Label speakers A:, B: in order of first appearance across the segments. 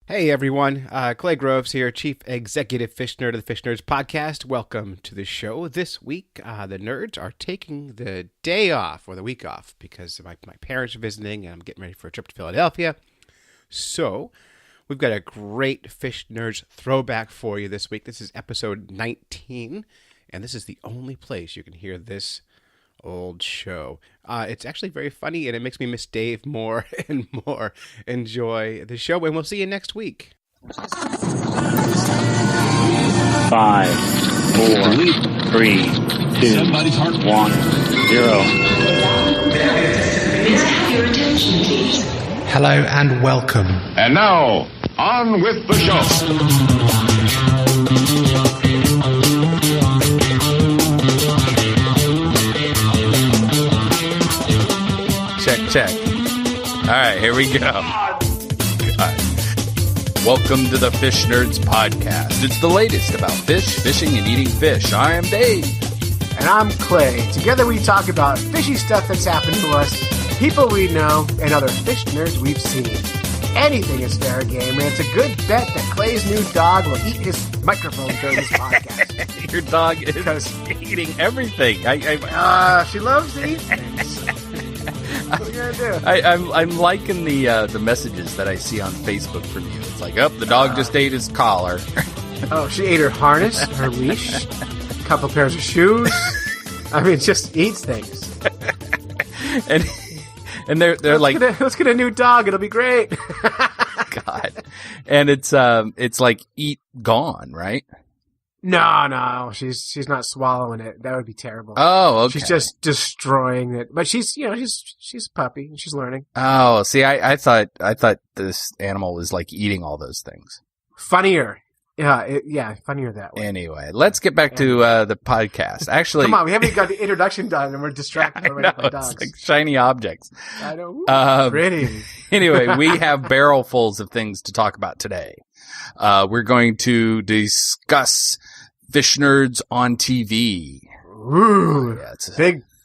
A: Hey everyone, Clay Groves here, Chief Executive Fish Nerd of the Fish Nerds Podcast. Welcome to the show. This week, the nerds are taking the day off, or the week off, because my parents are visiting and I'm getting ready for a trip to Philadelphia. So, we've got a great Fish Nerds throwback for you this week. This is episode 19, and this is the only place you can hear this old show. It's actually very funny, and it makes me miss Dave more and more. Enjoy the show, and we'll see you next week.
B: 5, 4, 3, 2, 1, 0.
C: Hello and welcome.
D: And now, on with the show.
E: Check. All right, here we go. Welcome to the Fish Nerds Podcast. It's the latest about fish, fishing, and eating fish. I am Dave.
C: And I'm Clay. Together we talk about fishy stuff that's happened to us, people we know, and other fish nerds we've seen. Anything is fair game, and it's a good bet that Clay's new dog will eat his microphone during this podcast.
E: Your dog is eating everything.
C: She loves to eat things. What are you gonna do?
E: I'm liking the messages that I see on Facebook from you. It's like, the dog just ate his collar.
C: Oh, she ate her harness, her leash, a couple pairs of shoes. I mean, just eats things.
E: and they're like,
C: let's get a new dog. It'll be great.
E: God, and it's like eat gone, right?
C: No, she's not swallowing it. That would be terrible.
E: Oh, okay.
C: She's just destroying it. But she's a puppy and she's learning.
E: Oh, see, I thought this animal was like eating all those things.
C: Funnier. Yeah, funnier that way.
E: Anyway, let's get back to the podcast. Actually,
C: come on, we haven't got the introduction done and we're distracted already by dogs.
E: It's like shiny objects.
C: I know. Pretty.
E: Anyway, we have barrelfuls of things to talk about today. We're going to discuss Fish Nerds on TV.
C: Ooh, yeah,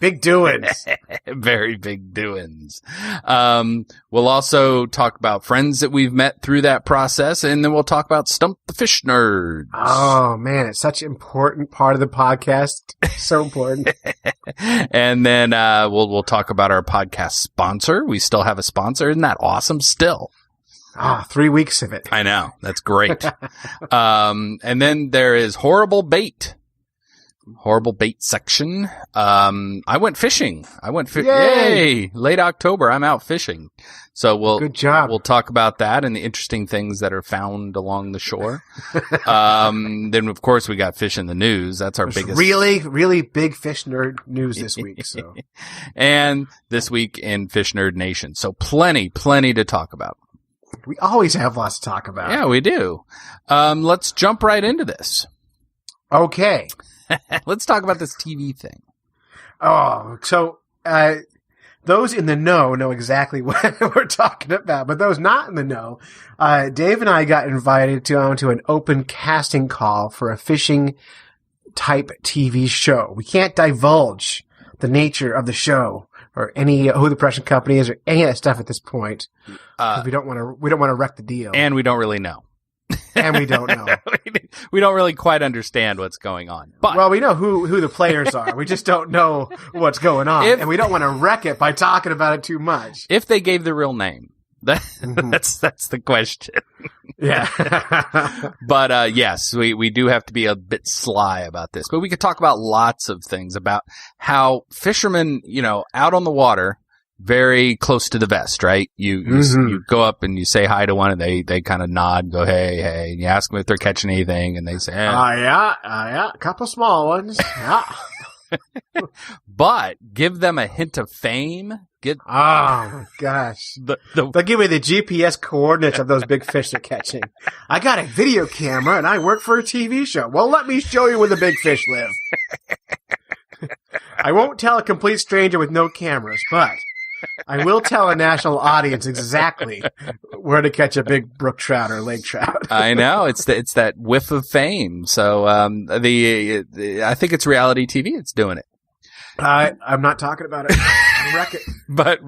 C: big doings.
E: Very big doings. We'll also talk about friends that we've met through that process, and then we'll talk about Stump the Fish Nerds.
C: Oh, man, it's such an important part of the podcast. So important.
E: And then we'll talk about our podcast sponsor. We still have a sponsor. Isn't that awesome still?
C: 3 weeks of it.
E: I know. That's great. And then there is Horrible Bait section. I went fishing. Yay! Late October, I'm out fishing. So
C: good job.
E: We'll talk about that and the interesting things that are found along the shore. Then of course we got fish in the news. That's our biggest.
C: Really, really big fish nerd news this week. So,
E: and this week in Fish Nerd Nation. So plenty to talk about.
C: We always have lots to talk about.
E: Yeah, we do. Let's jump right into this.
C: Okay.
E: Let's talk about this TV thing.
C: Oh, so those in the know exactly what we're talking about, but those not in the know, Dave and I got invited to an open casting call for a fishing type TV show. We can't divulge the nature of the show or who the production company is or any of that stuff at this point. We don't want to wreck the deal.
E: And we don't really know.
C: And we don't know.
E: We don't really quite understand what's going on. But
C: well, we know who the players are. We just don't know what's going on. And we don't want to wreck it by talking about it too much.
E: If they gave the real name. That's the question.
C: Yeah.
E: But yes, we do have to be a bit sly about this. But we could talk about lots of things about how fishermen, out on the water, very close to the vest, right? You go up and you say hi to one, and they kind of nod, go hey, and you ask them if they're catching anything, and they say,
C: yeah, a couple small ones, yeah.
E: But give them a hint of fame. Oh
C: my gosh! They'll give me the GPS coordinates of those big fish they're catching. I got a video camera and I work for a TV show. Well, let me show you where the big fish live. I won't tell a complete stranger with no cameras, but I will tell a national audience exactly where to catch a big brook trout or lake trout.
E: I know it's that whiff of fame. So I think it's reality TV. It's doing it.
C: I'm not talking about it.
E: But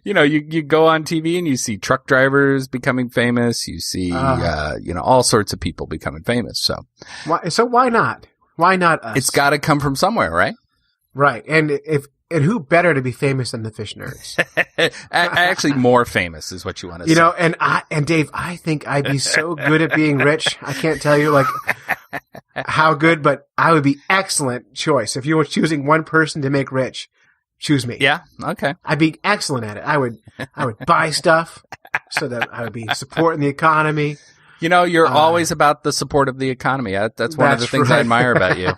E: you go on TV and you see truck drivers becoming famous. You see, all sorts of people becoming famous. So
C: why not? Why not us?
E: It's got to come from somewhere, right?
C: Right. And who better to be famous than the Fish Nerds?
E: Actually, more famous is what you want to say.
C: And Dave, I think I'd be so good at being rich. I can't tell you how good, but I would be excellent choice. If you were choosing one person to make rich, choose me.
E: Yeah. Okay.
C: I'd be excellent at it. I would buy stuff so that I would be supporting the economy.
E: You're always about the support of the economy. That's one of the things I admire about you.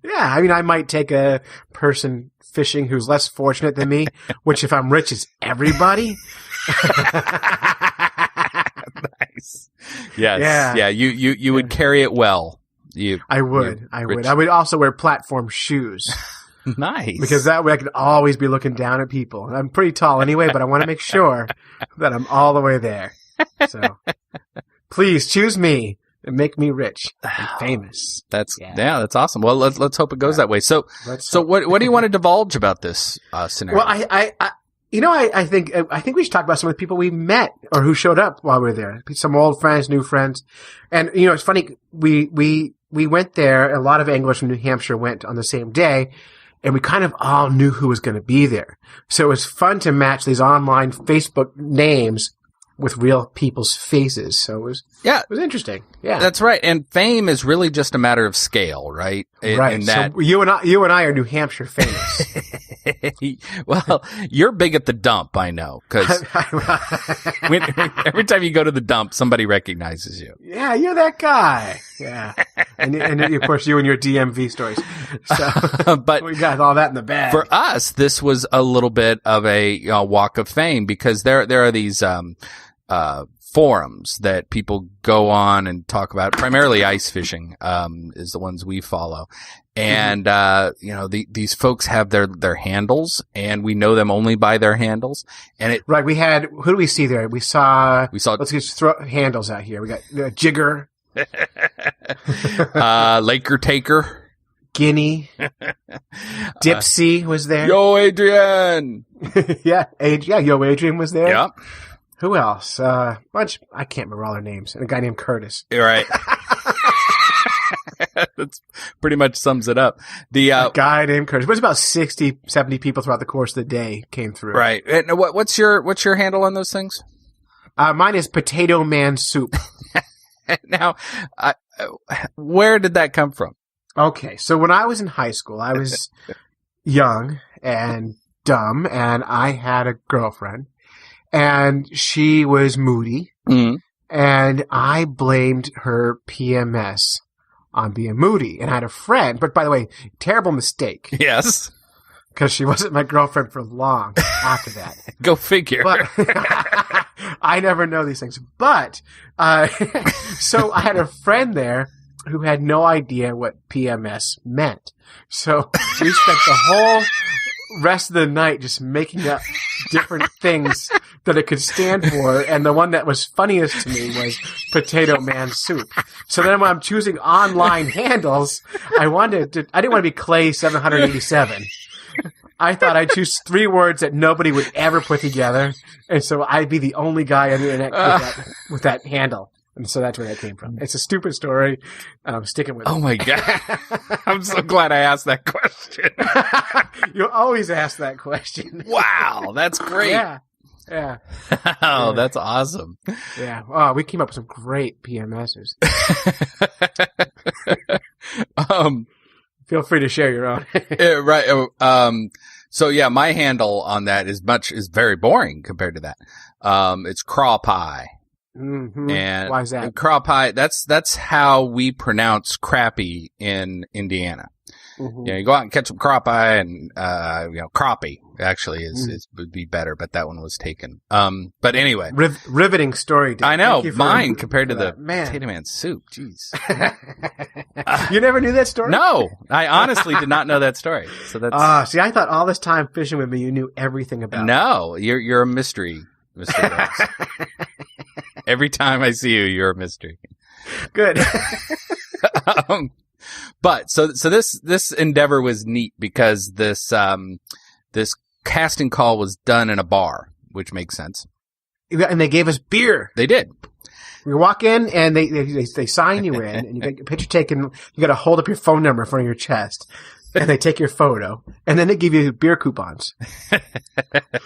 C: Yeah. I mean, I might take a person fishing who's less fortunate than me, which if I'm rich is everybody.
E: Nice. Yes. Yeah. You would carry it well.
C: I would. I would also wear platform shoes.
E: Nice.
C: Because that way I could always be looking down at people. I'm pretty tall anyway, but I want to make sure that I'm all the way there. So please choose me and make me rich and famous.
E: That's awesome. Well, let's hope it goes that way. So what do you want to divulge about this scenario?
C: Well, I think we should talk about some of the people we met or who showed up while we were there. Some old friends, new friends. And, it's funny. We went there. A lot of anglers from New Hampshire went on the same day, and we kind of all knew who was going to be there. So it was fun to match these online Facebook names with real people's faces. So it was interesting. Yeah.
E: That's right. And fame is really just a matter of scale, right?
C: Right. So you and I are New Hampshire famous.
E: Well, you're big at the dump, I know, because every time you go to the dump, somebody recognizes you.
C: Yeah, you're that guy. Yeah. And of course you and your DMV stories. So
E: but
C: we got all that in the bag.
E: For us, this was a little bit of a walk of fame because there are these forums that people go on and talk about. Primarily ice fishing is the ones we follow. And these folks have their handles, and we know them only by their handles. And
C: right, we had, who do we see there? We saw let's just throw handles out here. We got Jigger,
E: Laker Taker,
C: Guinea, Dipsy was there.
E: Yo Adrian.
C: Yo Adrian was there.
E: Yep.
C: Who else? I can't remember all their names. And a guy named Curtis.
E: Right. That's pretty much sums it up.
C: A guy named Curtis. It was about 60, 70 people throughout the course of the day came through.
E: Right. And what's your handle on those things?
C: Mine is Potato Man Soup.
E: Now, where did that come from?
C: Okay. So when I was in high school, I was young and dumb, and I had a girlfriend. And she was moody, and I blamed her PMS on being moody. And I had a friend, but by the way, terrible mistake.
E: Yes.
C: Because she wasn't my girlfriend for long after that.
E: Go figure.
C: But I never know these things. But, so I had a friend there who had no idea what PMS meant. So we spent the whole rest of the night just making up different things that it could stand for, and the one that was funniest to me was Potato Man Soup. So then when I'm choosing online handles, I didn't want to be Clay 787. I thought I'd choose 3 words that nobody would ever put together, and so I'd be the only guy on the internet with that handle. And so that's where that came from. It's a stupid story, and I'm sticking with it.
E: Oh my God. I'm so glad I asked that question.
C: You always ask that question.
E: Wow, that's great.
C: Yeah.
E: Oh, that's awesome.
C: Yeah. Oh, we came up with some great PMSs. Feel free to share your own.
E: Right. So yeah, my handle on that is very boring compared to that. It's craw pie.
C: Mm-hmm.
E: And
C: why is that?
E: Craw pie. That's how we pronounce crappie in Indiana.
C: Mm-hmm.
E: You go out and catch some crappie, and crappie actually would be better, but that one was taken. But anyway,
C: riveting story. Dude.
E: I know mine compared to the
C: man.
E: Potato Man Soup. Jeez,
C: you never knew that story?
E: No, I honestly did not know that story. So that's
C: see, I thought all this time fishing with me, you knew everything about.
E: No, you're a mystery, Mr. Rose. Every time I see you, you're a mystery.
C: Good.
E: But so this endeavor was neat because this casting call was done in a bar, which makes sense.
C: And they gave us beer.
E: They did.
C: We walk in and they sign you in and you get a picture taken. You got to hold up your phone number in front of your chest and they take your photo and then they give you beer coupons.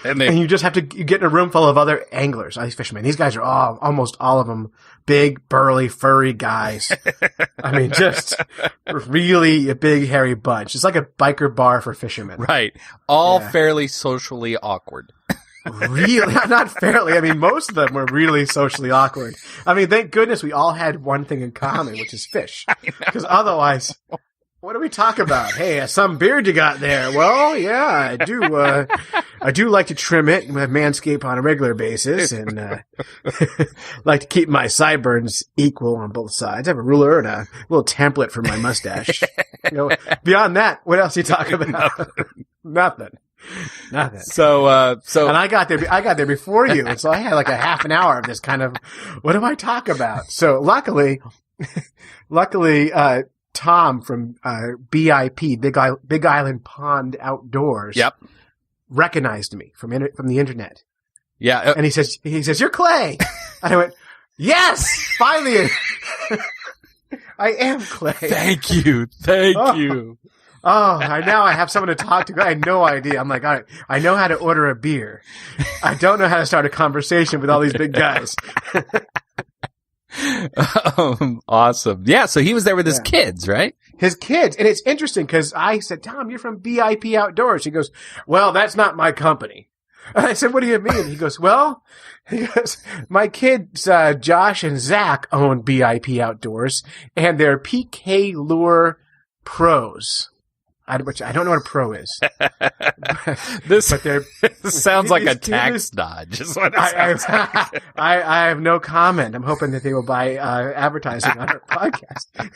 C: and you just have to you get in a room full of other anglers, these fishermen. These guys are almost all of them big, burly, furry guys. I mean, just really a big, hairy bunch. It's like a biker bar for fishermen.
E: Right. All fairly socially awkward.
C: Really? Not fairly. I mean, most of them were really socially awkward. I mean, thank goodness we all had one thing in common, which is fish. Because otherwise, what do we talk about? Hey, some beard you got there. Well, yeah, I do. I do like to trim it with Manscaped on a regular basis, and like to keep my sideburns equal on both sides. I have a ruler and a little template for my mustache. Beyond that, what else are you talking about? Nothing.
E: So,
C: and I got there before you, and so I had like a half an hour of this kind of, what do I talk about? So luckily, Tom from BIP, Big Island Pond Outdoors, recognized me from the internet.
E: Yeah,
C: and he says, "You're Clay," and I went, "Yes, finally, I am Clay."
E: Thank you.
C: Oh, now I have someone to talk to. I had no idea. I'm like, all right, I know how to order a beer. I don't know how to start a conversation with all these big guys.
E: Awesome. Yeah, so he was there with his kids, right?
C: His kids. And it's interesting because I said, Tom, you're from BIP Outdoors. He goes, well, that's not my company. And I said, what do you mean? He goes, my kids, Josh and Zach own BIP Outdoors and they're PK Lure pros. Which I don't know what a pro is.
E: This
C: but
E: sounds like a tax dodge. Is what it sounds like.
C: I have no comment. I'm hoping that they will buy advertising on our podcast.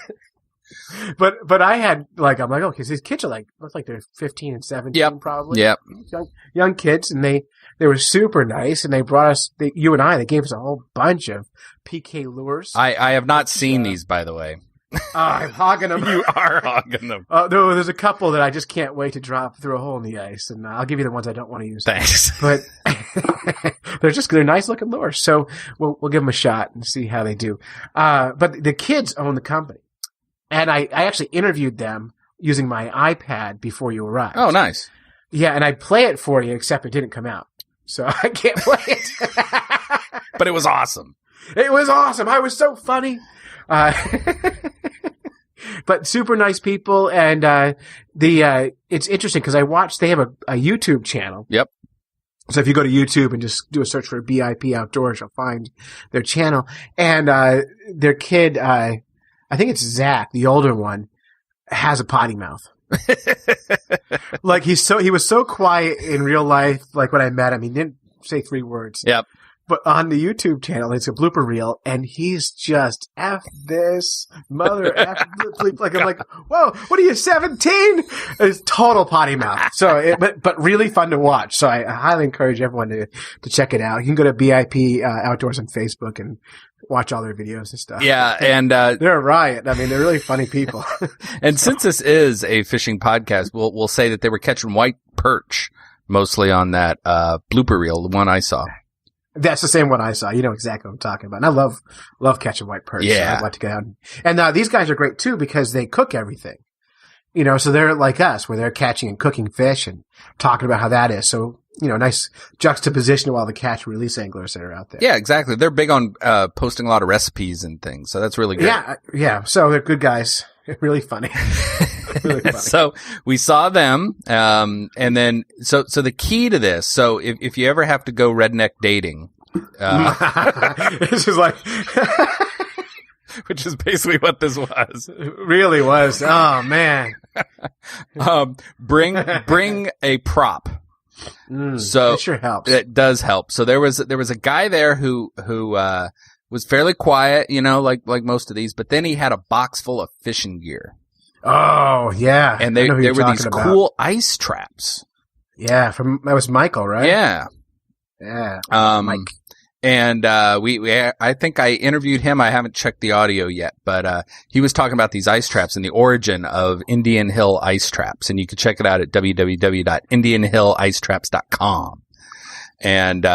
C: But I had I'm like, okay, so these kids are looks like they're 15 and 17 probably.
E: Yep.
C: Young kids, and they were super nice, and they brought us, they gave us a whole bunch of PK lures.
E: I have not seen these, by the way.
C: I'm hogging them.
E: You are hogging them.
C: There's a couple that I just can't wait to drop through a hole in the ice, and I'll give you the ones I don't want to use.
E: Thanks.
C: But they're nice looking lures, so we'll give them a shot and see how they do. But the kids own the company, and I actually interviewed them using my iPad before you arrived.
E: Oh, nice.
C: Yeah, and I play it for you, except it didn't come out, so I can't play it.
E: But it was awesome.
C: It was awesome. I was so funny. But super nice people, and it's interesting because they have a YouTube channel.
E: Yep.
C: So if you go to YouTube and just do a search for BIP Outdoors, you'll find their channel. And their kid, I think it's Zach, the older one, has a potty mouth. He was so quiet in real life. Like when I met him, he didn't say 3 words.
E: Yep.
C: But on the YouTube channel, it's a blooper reel, and he's just F this, mother F. Like, I'm like, whoa, what are you, 17? It's total potty mouth. So, but really fun to watch. So I highly encourage everyone to check it out. You can go to BIP Outdoors on Facebook and watch all their videos and stuff.
E: Yeah, and
C: they're a riot. I mean, they're really funny people.
E: And since this is a fishing podcast, we'll say that they were catching white perch mostly on that blooper reel, the one I saw.
C: That's the same one I saw. You know exactly what I'm talking about. And I love catching white perch.
E: Yeah.
C: So I'd like to get out. And these guys are great too because they cook everything. So they're like us where they're catching and cooking fish and talking about how that is. So, nice juxtaposition of all the catch and release anglers that are out there.
E: Yeah, exactly. They're big on posting a lot of recipes and things. So that's really good.
C: Yeah. So they're good guys. Really funny. Really funny.
E: So we saw them, and then so the key to this. So if you ever have to go redneck dating,
C: this is like,
E: which is basically what this was.
C: It really was. Oh man.
E: Bring a prop. So
C: it sure helps.
E: It does help. So there was a guy there who was fairly quiet, like most of these, but then he had a box full of fishing gear.
C: Oh, yeah.
E: And there were these cool ice traps.
C: Yeah, that was Michael, right?
E: Yeah.
C: Yeah.
E: Mike. And I think I interviewed him. I haven't checked the audio yet, but he was talking about these ice traps and the origin of Indian Hill ice traps. And you can check it out at www.indianhillicetraps.com. And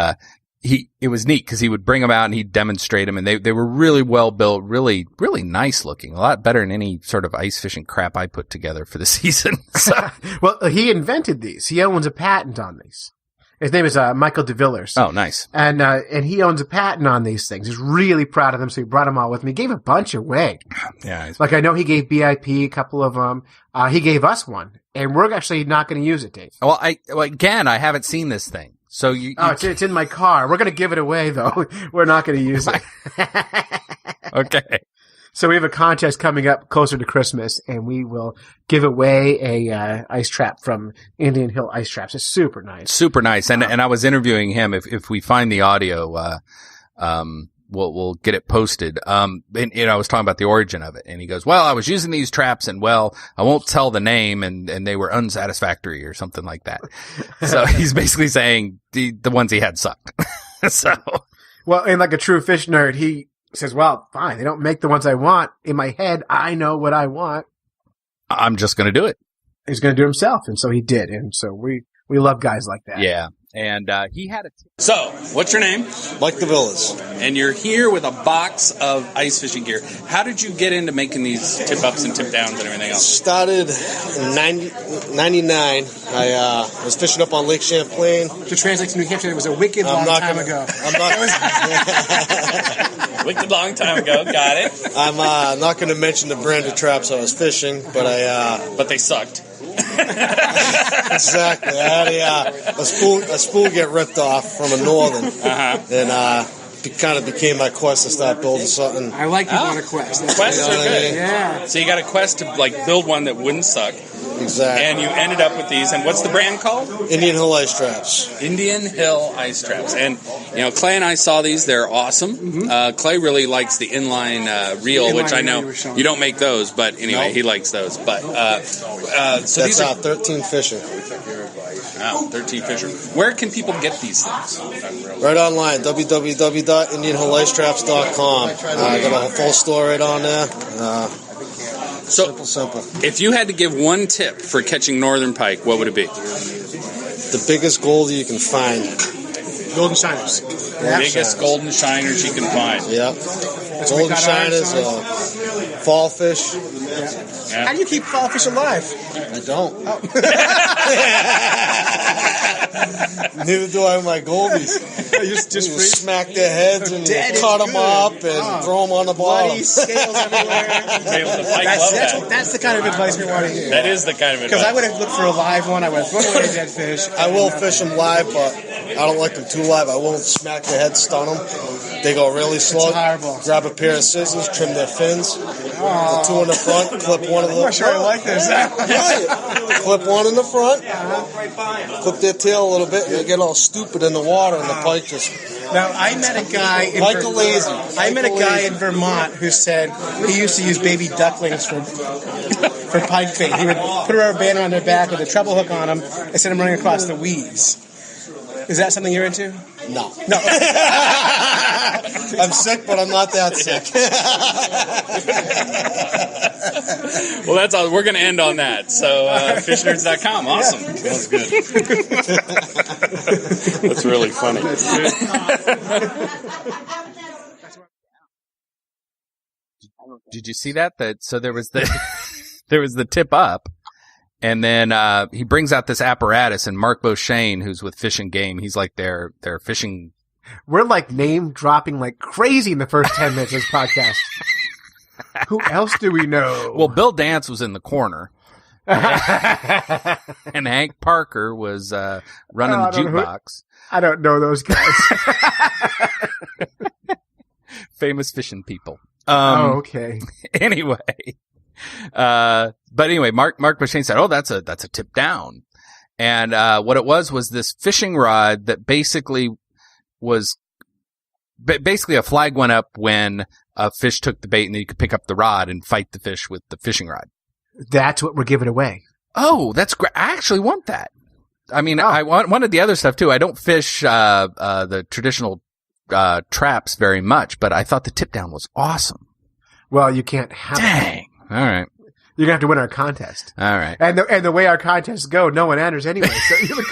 E: it was neat because he would bring them out and he'd demonstrate them, and they were really well built, really, really nice looking. A lot better than any sort of ice fishing crap I put together for the season. So.
C: Well, he invented these. He owns a patent on these. His name is Michael DeVillers.
E: Oh, nice.
C: And he owns a patent on these things. He's really proud of them, so he brought them all with him. He gave a bunch away.
E: Yeah.
C: Like, I know he gave BIP a couple of them. He gave us one, and we're actually not going to use it, Dave.
E: Well, again, I haven't seen this thing. So
C: it's in my car. We're going to give it away, though. We're not going to use it.
E: Okay.
C: So we have a contest coming up closer to Christmas, and we will give away a ice trap from Indian Hill Ice Traps. It's super nice.
E: Super nice. And I was interviewing him. If we find the audio, we'll get it posted. And I was talking about the origin of it, and he goes, well, I was using these traps, and well, I won't tell the name, and they were unsatisfactory or something like that. So he's basically saying the ones he had sucked. So.
C: Well, and like a true fish nerd, he says, well, fine, they don't make the ones I want. In my head, I know what I want.
E: I'm just going to do it.
C: He's going to do it himself. And so he did. And so we love guys like that.
E: Yeah. And he had a
F: So, what's your name?
G: Mike DeVillas.
F: And you're here with a box of ice fishing gear. How did you get into making these tip-ups and tip-downs and everything else?
G: Started in 99. I was fishing up on Lake Champlain.
C: To translate to New Hampshire, it was a wicked long time ago.
F: Wicked long time ago. Got it.
G: I'm not going to mention the brand of traps I was fishing, but
F: But they sucked.
G: Exactly. I had a spool get ripped off from a Northern, and it kind of became my quest to start building something.
C: I like people on a quest.
F: Quests are good.
C: Yeah.
F: So you got a quest to build one that wouldn't suck.
G: Exactly.
F: And you ended up with these. And what's the brand called?
G: Indian Hill Ice Traps.
F: Indian Hill Ice Traps. And, Clay and I saw these. They're awesome. Mm-hmm. Clay really likes the inline reel, which I know you don't make those, but anyway, he likes those. But so
G: that's
F: these are
G: 13 fishing.
F: Wow, 13 fishing. Where can people get these things?
G: Right online, www.indianhillicetraps.com. I got a full store right on there. Simple.
F: If you had to give one tip for catching northern pike, what would it be?
G: The biggest goldie you can find.
C: Golden shiners.
F: Biggest golden shiners you can find.
G: Yeah. Golden shiners, fall fish.
C: How do you keep fall fish alive?
G: I don't. Oh. Neither do I with my goldies.
C: You just
G: smack their heads and cut them up and throw them on the bottom.
C: Bloody scales everywhere. That's the kind of advice we want to hear.
F: That is the kind of advice.
C: Because I would have looked for a live one. I would have thrown away a dead fish.
G: I will fish them live, but I don't like them too live. I won't smack their head, stun them. They go really slow.
C: It's horrible.
G: Grab a pair of scissors, trim their fins. The two in the front, clip one of the...
C: I'm not sure I like this.
G: Clip one in the front, clip their tail a little bit, and they get all stupid in the water, and the pike just...
C: Now, I met a guy in Vermont who said he used to use baby ducklings for pike bait. He would put a rubber band on their back with a treble hook on them and send them running across the weeds. Is that something you're into?
G: No.
C: I'm
G: I'm sick, but I'm not that sick.
F: Well, that's all. We're going to end on that. So, fishnerds.com. Awesome. That's good. That's really funny.
E: Did you see that? So there was the there was the tip up, and then he brings out this apparatus, and Mark Beauchesne, who's with Fish and Game, he's like their fishing.
C: We're like name dropping like crazy in the first 10 minutes of this podcast. Who else do we know?
E: Well, Bill Dance was in the corner. And Hank Parker was running the jukebox.
C: I don't know those guys.
E: Famous fishing people.
C: Okay.
E: Anyway. But anyway, Mark Beauchesne said, "Oh, that's a tip down." And what it was this fishing rod that basically was basically a flag went up when a fish took the bait, and then you could pick up the rod and fight the fish with the fishing rod.
C: That's what we're giving away.
E: Oh, that's great. I actually want that. I mean, I wanted the other stuff too. I don't fish the traditional traps very much, but I thought the tip down was awesome.
C: Well, you can't have
E: Dang. All right.
C: You're gonna have to win our contest.
E: All right.
C: And the way our contests go, no one enters anyway, so you have a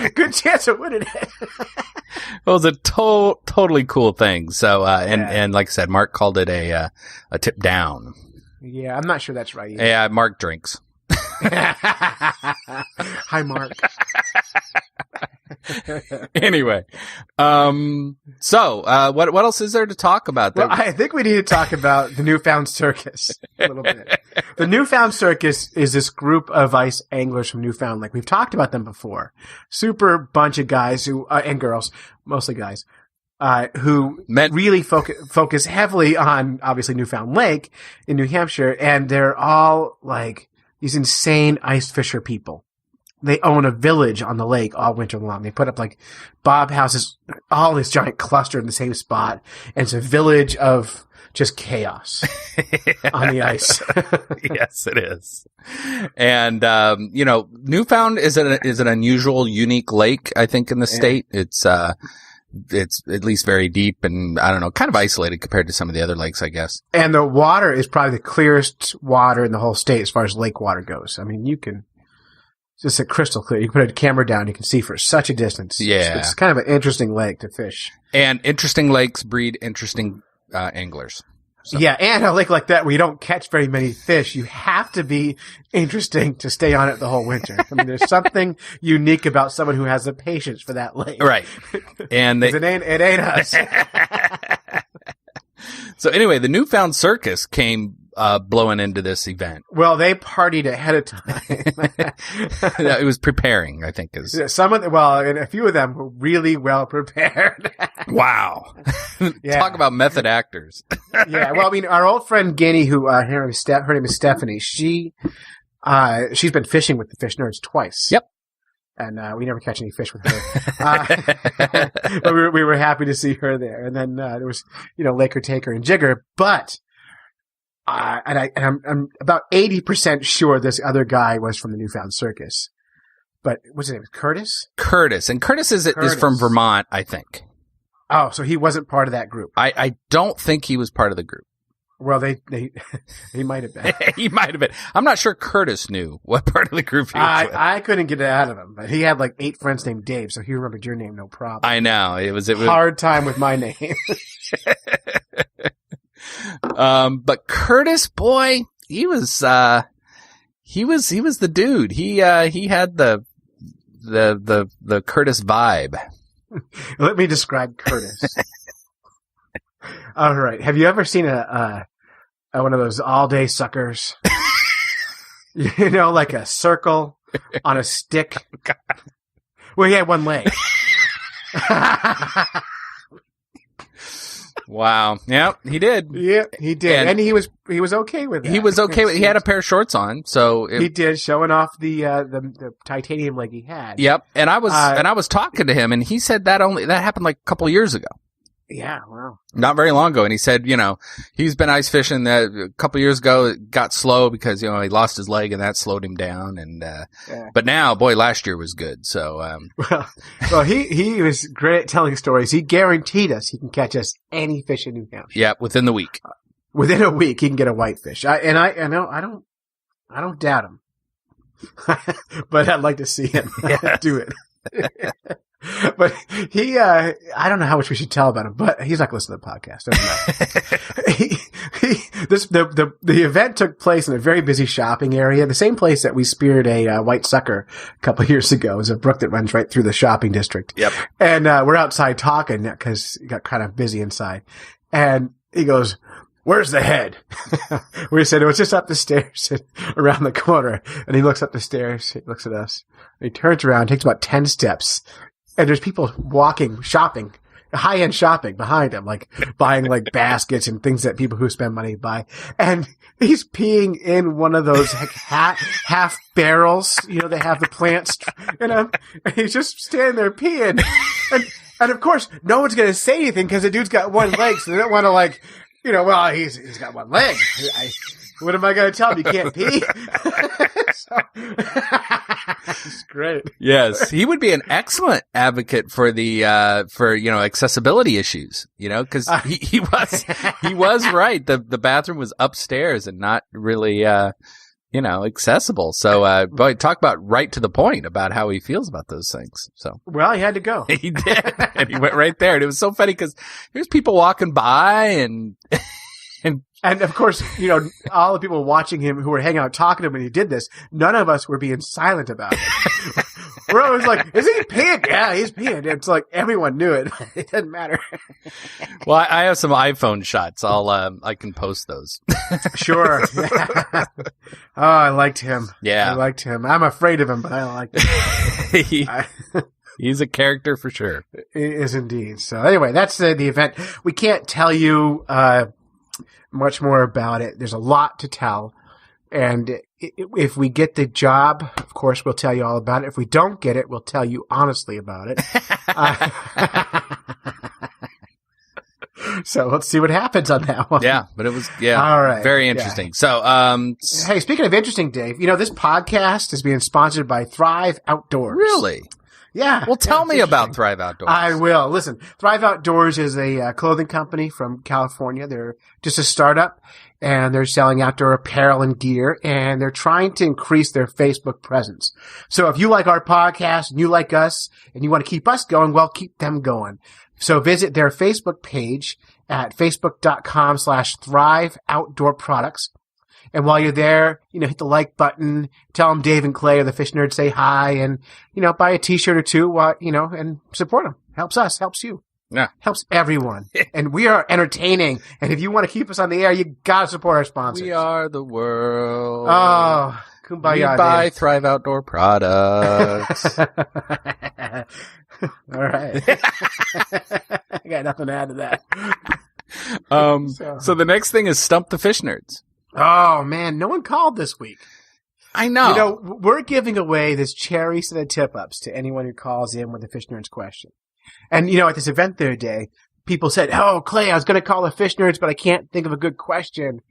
C: good chance of winning it.
E: It was a totally cool thing. So, and like I said, Mark called it a tip down.
C: Yeah, I'm not sure that's right either.
E: Yeah, Mark drinks.
C: Hi, Mark.
E: Anyway, so what else is there to talk about?
C: Well, I think we need to talk about the Newfound Circus a little bit. The Newfound Circus is this group of ice anglers from Newfoundland. We've talked about them before. Super bunch of guys who and girls, mostly guys, who really focus heavily on obviously Newfound Lake in New Hampshire, and they're all like these insane ice fisher people. They own a village on the lake all winter long. They put up like bob houses, all this giant cluster in the same spot. And it's a village of just chaos on the ice.
E: Yes, it is. And, Newfound is an unusual, unique lake, I think, in the state. It's at least very deep and, I don't know, kind of isolated compared to some of the other lakes, I guess.
C: And the water is probably the clearest water in the whole state as far as lake water goes. I mean, it's just a crystal clear. You can put a camera down, you can see for such a distance.
E: Yeah.
C: It's kind of an interesting lake to fish.
E: And interesting lakes breed interesting anglers. So.
C: Yeah, and a lake like that where you don't catch very many fish, you have to be interesting to stay on it the whole winter. I mean, there's something unique about someone who has the patience for that lake.
E: Right. And
C: it ain't us.
E: So anyway, the Newfound Circus came blowing into this event.
C: Well, they partied ahead of time.
E: It was preparing, I think. And
C: a few of them were really well prepared.
E: Wow.
C: Yeah.
E: Talk about method actors.
C: Yeah. Well, I mean, our old friend Guinea, her name is Stephanie, she's been fishing with the Fish Nerds twice.
E: Yep.
C: And we never catch any fish with her. But we were happy to see her there. And then there was, Laker, Taker, and Jigger. But I'm about 80% sure this other guy was from the Newfound Circus. But what's his name? Curtis?
E: Curtis. And Curtis is from Vermont, I think.
C: Oh, so he wasn't part of that group.
E: I don't think he was part of the group.
C: Well, he might have been.
E: He might have been. I'm not sure Curtis knew what part of the group he was with.
C: I couldn't get it out of him, but he had like 8 friends named Dave, so he remembered your name, no problem.
E: I know. It was
C: hard time with my name.
E: But Curtis, boy, he was the dude. He had the Curtis vibe.
C: Let me describe Curtis. All right. Have you ever seen a one of those all-day suckers? Like a circle on a stick? Well, he had one leg.
E: Wow. Yep, he did.
C: Yeah, he did. And he was okay with that.
E: He was okay with, he had a pair of shorts on, so
C: he did, showing off the titanium leg he had.
E: Yep. And I was talking to him, and he said that happened like a couple of years ago.
C: Yeah, wow.
E: Not very long ago. And he said, he's been ice fishing a couple of years ago. It got slow because, he lost his leg and that slowed him down. And, but now, boy, last year was good. So,
C: well, he was great at telling stories. He guaranteed us he can catch us any fish in New Hampshire.
E: Yeah, within the week.
C: Within a week, he can get a whitefish. I don't doubt him. But I'd like to see him do it. But he, I don't know how much we should tell about him, but he's not going to listen to the podcast. The event took place in a very busy shopping area, the same place that we speared a white sucker a couple of years ago. It's a brook that runs right through the shopping district.
E: Yep.
C: And we're outside talking because it got kind of busy inside. And he goes, "Where's the head?" We said it was just up the stairs and around the corner. And he looks up the stairs, he looks at us, and he turns around, takes about 10 steps. And there's people shopping, high-end shopping behind him, like buying like baskets and things that people who spend money buy. And he's peeing in one of those half barrels, they have the plants, and he's just standing there peeing. And of course, no one's going to say anything because the dude's got one leg, so they don't want to he's got one leg. What am I going to tell him? You can't pee? So it's great.
E: Yes, he would be an excellent advocate for the accessibility issues. Because he was right. The bathroom was upstairs and not really accessible. So, boy, talk about right to the point about how he feels about those things. So,
C: well, he had to go.
E: He did, and he went right there. And it was so funny because there's people walking by and
C: of course, all the people watching him who were hanging out talking to him when he did this, none of us were being silent about it. We're always like, is he peeing? Yeah, he's peeing. It's like everyone knew it. It doesn't matter.
E: Well, I have some iPhone shots. I can post those.
C: Sure. Oh, I liked him.
E: Yeah.
C: I liked him. I'm afraid of him, but I liked him.
E: He's a character for sure.
C: He is indeed. So anyway, that's the event. We can't tell you much more about it. There's a lot to tell. And if we get the job, of course, we'll tell you all about it. If we don't get it, we'll tell you honestly about it. So let's see what happens on that one.
E: Yeah, but it was,
C: all right.
E: Very interesting.
C: Yeah.
E: So,
C: hey, speaking of interesting, Dave, this podcast is being sponsored by Thrive Outdoors.
E: Really?
C: Yeah.
E: Well, tell me about Thrive Outdoors.
C: I will. Listen, Thrive Outdoors is a clothing company from California. They're just a startup, and they're selling outdoor apparel and gear, and they're trying to increase their Facebook presence. So if you like our podcast and you like us and you want to keep us going, well, keep them going. So visit their Facebook page at facebook.com/Thrive Outdoor Products. And while you're there, hit the like button, tell them Dave and Clay or the Fish Nerds say hi, and, buy a t-shirt or two, and support them. Helps us, helps you.
E: Yeah.
C: Helps everyone. And we are entertaining. And if you want to keep us on the air, you gotta support our sponsors.
E: We are the world.
C: Oh, kumbaya.
E: We buy Thrive Outdoor products.
C: All right. I got nothing to add to that.
E: So the next thing is Stump the Fish Nerds.
C: Oh, man. No one called this week.
E: I know.
C: We're giving away this cherry set of tip-ups to anyone who calls in with a Fish Nerds question. And, at this event the other day, people said, oh, Clay, I was going to call the Fish Nerds, but I can't think of a good question.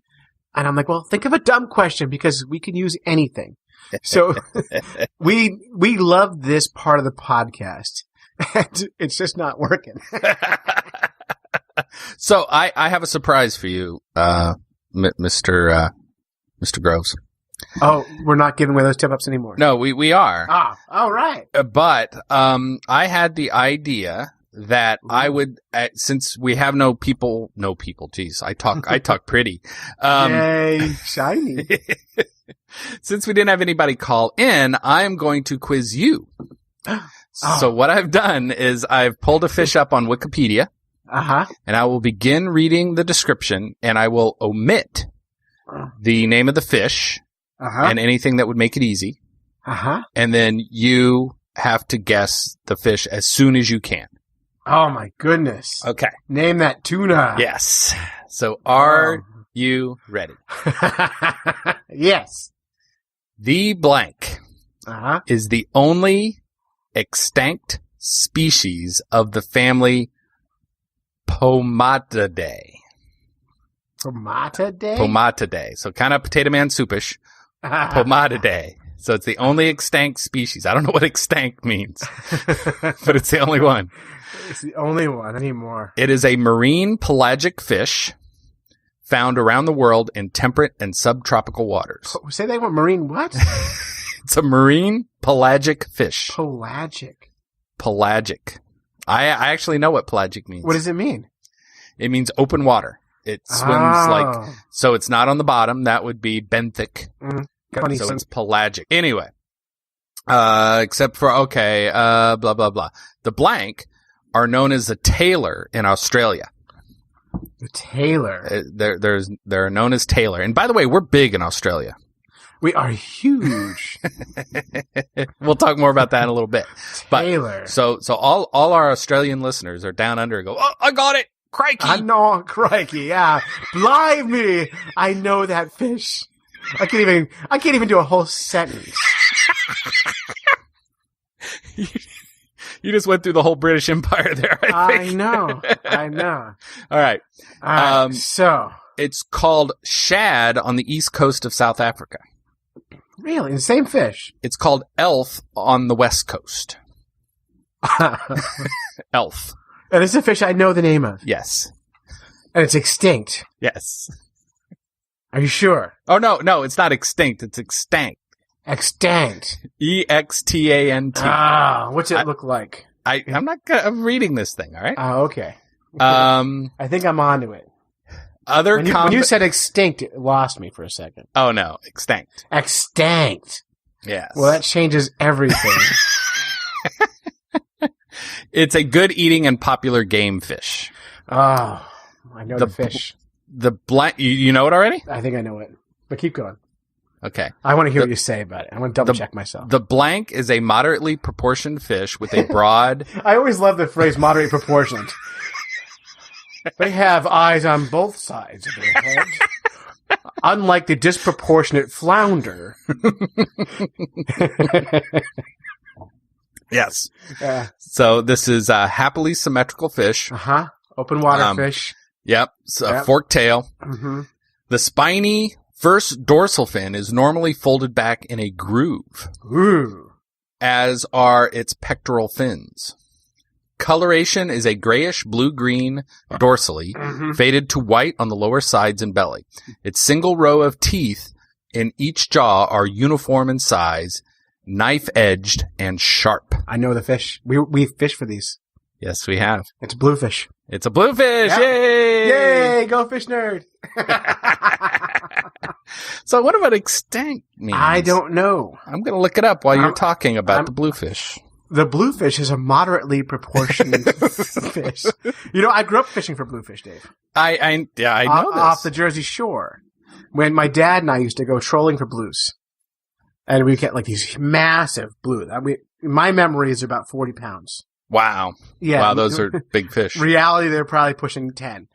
C: And I'm like, well, think of a dumb question because we can use anything. So we love this part of the podcast. And it's just not working.
E: So I have a surprise for you, Mr. Groves.
C: Oh, we're not giving away those tip-ups anymore.
E: No, we are.
C: Ah, all right.
E: But I had the idea that I would, since we have no people. Geez, I talk pretty.
C: Yay, shiny.
E: Since we didn't have anybody call in, I am going to quiz you. So what I've done is I've pulled a fish up on Wikipedia.
C: Uh-huh.
E: And I will begin reading the description, and I will omit the name of the fish and anything that would make it easy.
C: Uh-huh.
E: And then you have to guess the fish as soon as you can.
C: Oh, my goodness.
E: Okay.
C: Name that tuna.
E: Yes. So are you ready?
C: Yes.
E: The blank is the only extinct species of the family Pomatidae.
C: Pomatidae?
E: Pomatidae. So kind of Potato Man soupish. Pomatidae. So it's the only extinct species. I don't know what extinct means, but it's the only one.
C: It's the only one anymore.
E: It is a marine pelagic fish found around the world in temperate and subtropical waters.
C: Say they want marine what?
E: It's a marine pelagic fish.
C: Pelagic.
E: Pelagic. I actually know what pelagic means.
C: What does it mean?
E: It means open water. It swims so it's not on the bottom. That would be benthic. So it's pelagic. Anyway, except for, blah, blah, blah. The blank are known as the tailor in Australia.
C: The tailor?
E: They're known as tailor. And by the way, we're big in Australia.
C: We are huge.
E: We'll talk more about that in a little bit.
C: Tailor.
E: But, so all our Australian listeners are down under and go, oh, I got it. Crikey.
C: I know, crikey, yeah. Blimey. I know that fish. I can't even do a whole sentence.
E: You just went through the whole British Empire there, I think.
C: I know.
E: All right.
C: So.
E: It's called shad on the east coast of South Africa.
C: Really? The same fish?
E: It's called elf on the West Coast. Elf.
C: And it's a fish I know the name of.
E: Yes.
C: And it's extinct.
E: Yes.
C: Are you sure?
E: Oh, no, it's not extinct. It's extinct.
C: Extinct.
E: EXTANT.
C: Ah, what's it look like?
E: I'm reading this thing, all right?
C: Oh, okay.
E: I
C: think I'm onto it.
E: When
C: you said extinct, it lost me for a second.
E: Oh, no. Extinct.
C: Extinct.
E: Yes.
C: Well, that changes everything.
E: It's a good eating and popular game fish.
C: Oh, I know the fish.
E: The blank, you know it already?
C: I think I know it. But keep going.
E: Okay.
C: I want to hear what you say about it. I want to double check myself.
E: The blank is a moderately proportioned fish with a broad...
C: I always love the phrase moderately proportioned. They have eyes on both sides of their head. Unlike the disproportionate flounder.
E: Yes. So this is a happily symmetrical fish.
C: Uh-huh. Open water fish.
E: Yep. Forked tail.
C: Mm-hmm.
E: The spiny first dorsal fin is normally folded back in a groove.
C: Ooh.
E: As are its pectoral fins. Coloration is a grayish blue-green dorsally, faded to white on the lower sides and belly. Its single row of teeth in each jaw are uniform in size, knife-edged, and sharp.
C: I know the fish. We fish for these.
E: Yes, we have.
C: It's a bluefish.
E: It's a bluefish!
C: Yep.
E: Yay!
C: Yay! Go fish nerd!
E: So what about extinct means?
C: I don't know.
E: I'm going to look it up while you're talking about the bluefish.
C: The bluefish is a moderately proportioned fish. You know, I grew up fishing for bluefish, Dave.
E: I know this.
C: Off the Jersey Shore. When my dad and I used to go trolling for blues. And we get like these massive blues. My memory is about 40 pounds.
E: Wow.
C: Yeah.
E: Wow, those are big fish.
C: Reality, they're probably pushing 10.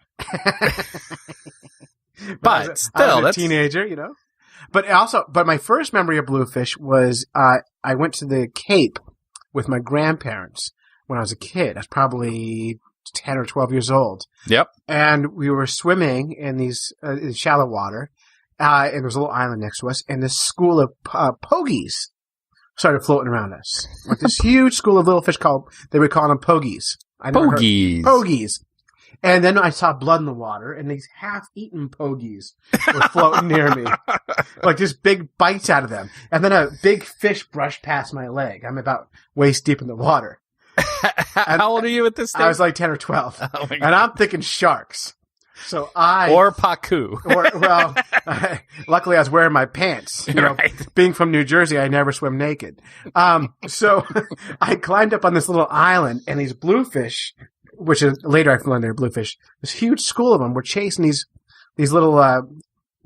E: But still,
C: that's a teenager, you know. But my first memory of bluefish was I went to the Cape with my grandparents when I was a kid. I was probably 10 or 12 years old.
E: Yep.
C: And we were swimming in these in shallow water, and there was a little island next to us, and this school of pogies started floating around us. Like this huge school of little fish they would call them pogies. Pogies. And then I saw blood in the water, and these half-eaten pogies were floating near me. Like just big bites out of them. And then a big fish brushed past my leg. I'm about waist deep in the water.
E: How old are you at this stage?
C: I was like 10 or 12. Oh and I'm thinking sharks. So
E: Or pacu.
C: Luckily I was wearing my pants. You know, being from New Jersey, I never swim naked. So I climbed up on this little island, and these bluefish, which is later I learned they're bluefish, this huge school of them were chasing these little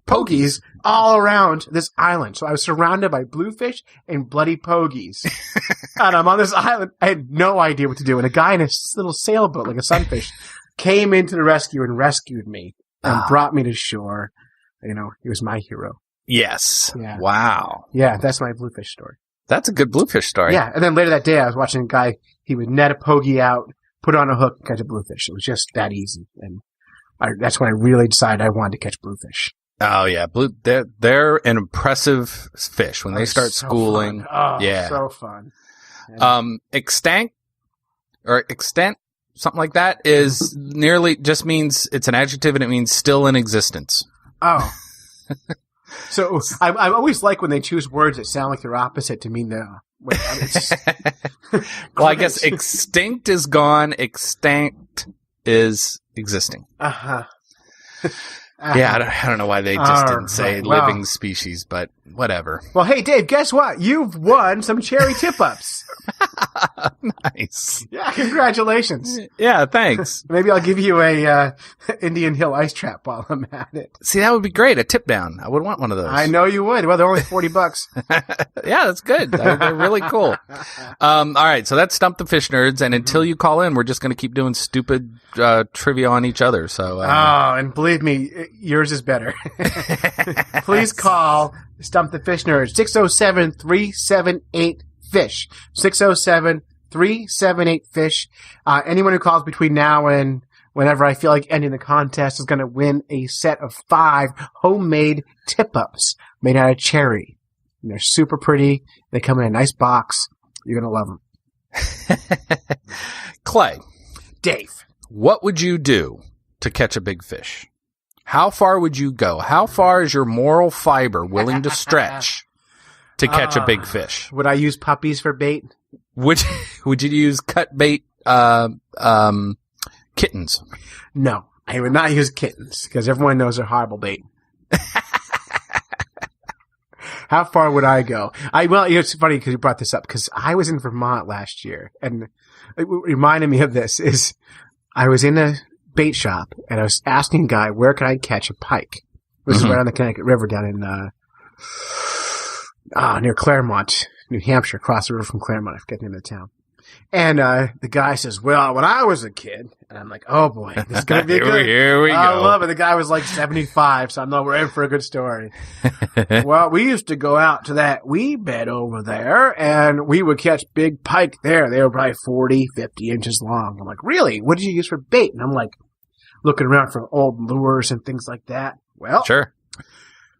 C: pogies all around this island. So I was surrounded by bluefish and bloody pogies. And I'm on this island. I had no idea what to do. And a guy in a little sailboat, like a sunfish, came into the rescue and rescued me and brought me to shore. You know, he was my hero.
E: Yes.
C: Yeah.
E: Wow.
C: Yeah, that's my bluefish story.
E: That's a good bluefish story.
C: Yeah, and then later that day I was watching a guy, he would net a pogie out, put it on a hook, and catch a bluefish. It was just that easy. And that's when I really decided I wanted to catch bluefish.
E: Oh, yeah. They're an impressive fish when they start schooling.
C: Oh,
E: yeah.
C: So fun. Yeah.
E: Extant, something like that, is nearly just means it's an adjective and it means still in existence.
C: Oh. So I always like when they choose words that sound like they're opposite to mean they're.
E: Well, I guess extinct is gone. Extinct is existing.
C: Uh-huh.
E: Yeah, I don't know why they just didn't say living species, but whatever.
C: Well, hey, Dave, guess what? You've won some cherry tip-ups.
E: Nice.
C: Yeah, congratulations.
E: Yeah, thanks.
C: Maybe I'll give you a Indian Hill ice trap while I'm at it.
E: See, that would be great. A tip down. I would want one of those.
C: I know you would. Well, they're only $40.
E: Yeah, that's good. They're really cool. All right, so that's Stump the Fish Nerds, and until you call in, we're just going to keep doing stupid trivia on each other. So,
C: and believe me, yours is better. Please call Stump the Fish Nerds, 607-378-FISH. 607-378-FISH. Anyone who calls between now and whenever I feel like ending the contest is going to win a set of 5 homemade tip-ups made out of cherry. And they're super pretty. They come in a nice box. You're going to love them.
E: Clay,
C: Dave.
E: what would you do to catch a big fish? How far would you go? How far is your moral fiber willing to stretch to catch a big fish?
C: Would I use puppies for bait?
E: Would you use cut bait kittens?
C: No, I would not use kittens because everyone knows they're horrible bait. How far would I go? Well, it's funny because you brought this up because I was in Vermont last year, and it reminded me of this. Is I was in a bait shop and I was asking a guy where could I catch a pike. This is right on the Connecticut River down in near Claremont, New Hampshire, across the river from Claremont. I forget the name of the town. And the guy says, "Well, when I was a kid," and I'm like, "Oh boy, this is gonna be good."
E: Here we go.
C: I love it. The guy was like 75, so I know we're in for a good story. Well, we used to go out to that weed bed over there, and we would catch big pike there. They were probably 40, 50 inches long. I'm like, "Really? What did you use for bait?" And I'm like, looking around for old lures and things like that. Well,
E: Sure.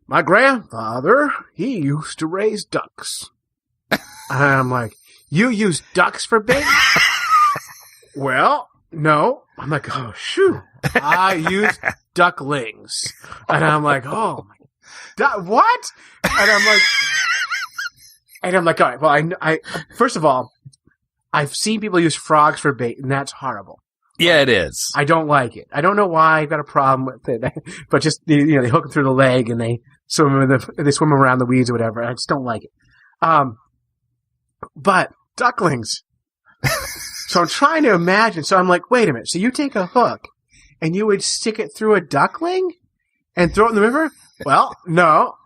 C: my grandfather, he used to raise ducks. And I'm like, "You use ducks for bait?" Well, no. I'm like, "Oh, shoot. I use ducklings." And I'm like, "Oh, my what?" And I'm like, all right, well, I first of all, I've seen people use frogs for bait, and that's horrible.
E: Yeah, it is.
C: I don't like it. I don't know why I've got a problem with it, but just, they hook them through the leg and they swim around the weeds or whatever. I just don't like it. But ducklings. So I'm trying to imagine. So I'm like, wait a minute. So you take a hook and you would stick it through a duckling and throw it in the river? Well, no.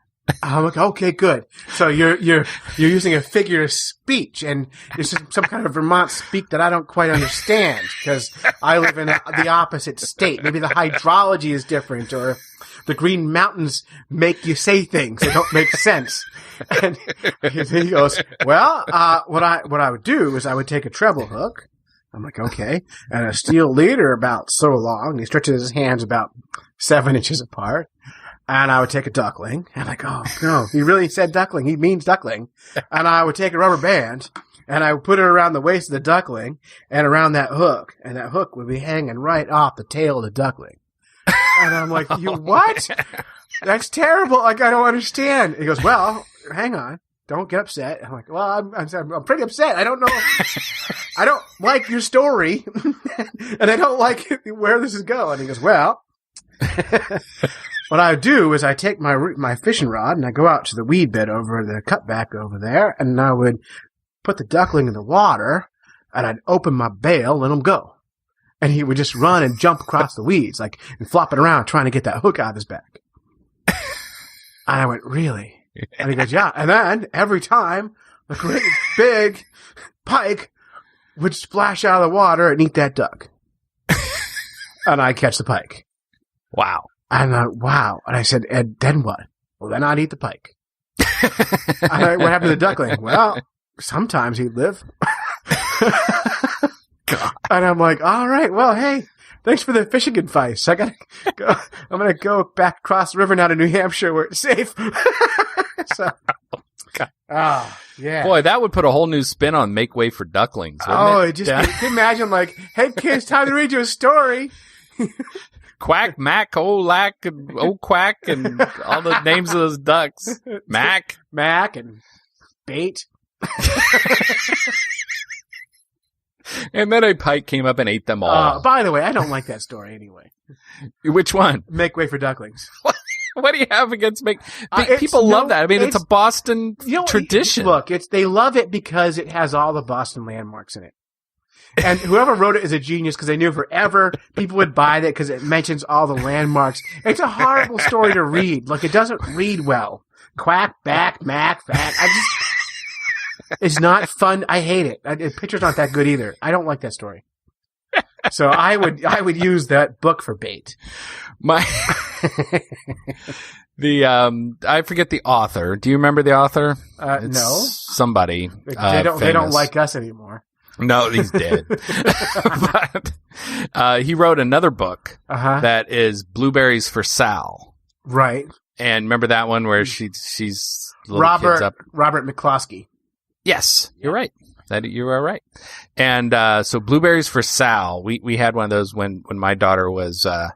C: I'm like, okay, good. So you're using a figure of speech, and it's some kind of Vermont speak that I don't quite understand because I live in the opposite state. Maybe the hydrology is different, or the Green Mountains make you say things that don't make sense. And he goes, well, what I would do is I would take a treble hook. I'm like, okay, and a steel leader about so long. And he stretches his hands about 7 inches apart. And I would take a duckling, and I'm like, oh, no, he really said duckling. He means duckling. And I would take a rubber band, and I would put it around the waist of the duckling and around that hook. And that hook would be hanging right off the tail of the duckling. And I'm like, you what? That's terrible. Like, I don't understand. He goes, well, hang on. Don't get upset. I'm like, well, I'm pretty upset. I don't know. I don't like your story, and I don't like where this is going. He goes, well, what I do is I take my fishing rod and I go out to the weed bed over the cutback over there, and I would put the duckling in the water, and I'd open my bail and let him go. And he would just run and jump across the weeds, and flopping around trying to get that hook out of his back. And I went, really? And he goes, yeah. And then every time a great big pike would splash out of the water and eat that duck. And I catch the pike.
E: Wow.
C: And wow. And I said, and then what? Well, then I'd eat the pike. What happened to the duckling? Well, sometimes he'd live. God. And I'm like, all right, well, hey, thanks for the fishing advice. I gotta go. I'm gonna go back across the river now to New Hampshire where it's safe. So, yeah.
E: Boy, that would put a whole new spin on Make Way for Ducklings.
C: You can imagine, hey kids, time to read you a story.
E: Quack, Mac, Lack, and Quack, and all the names of those ducks. Mac,
C: and Bait.
E: And then a pike came up and ate them all.
C: By the way, I don't like that story anyway.
E: Which one?
C: Make Way for Ducklings.
E: What do you have against people love that. I mean, it's a Boston tradition.
C: Look, they love it because it has all the Boston landmarks in it. And whoever wrote it is a genius because they knew forever people would buy that because it mentions all the landmarks. It's a horrible story to read. Like, it doesn't read well. Quack, back, mac, fat. It's not fun. I hate it. The picture's not that good either. I don't like that story. So I would use that book for bait.
E: I forget the author. Do you remember the author?
C: No.
E: Somebody.
C: They don't like us anymore.
E: No, he's dead. But he wrote another book that is Blueberries for Sal.
C: Right.
E: And remember that one where she's little kids up.
C: Robert McCloskey.
E: Yes, you're right. You are right. And so blueberries for Sal. We had one of those when my daughter was a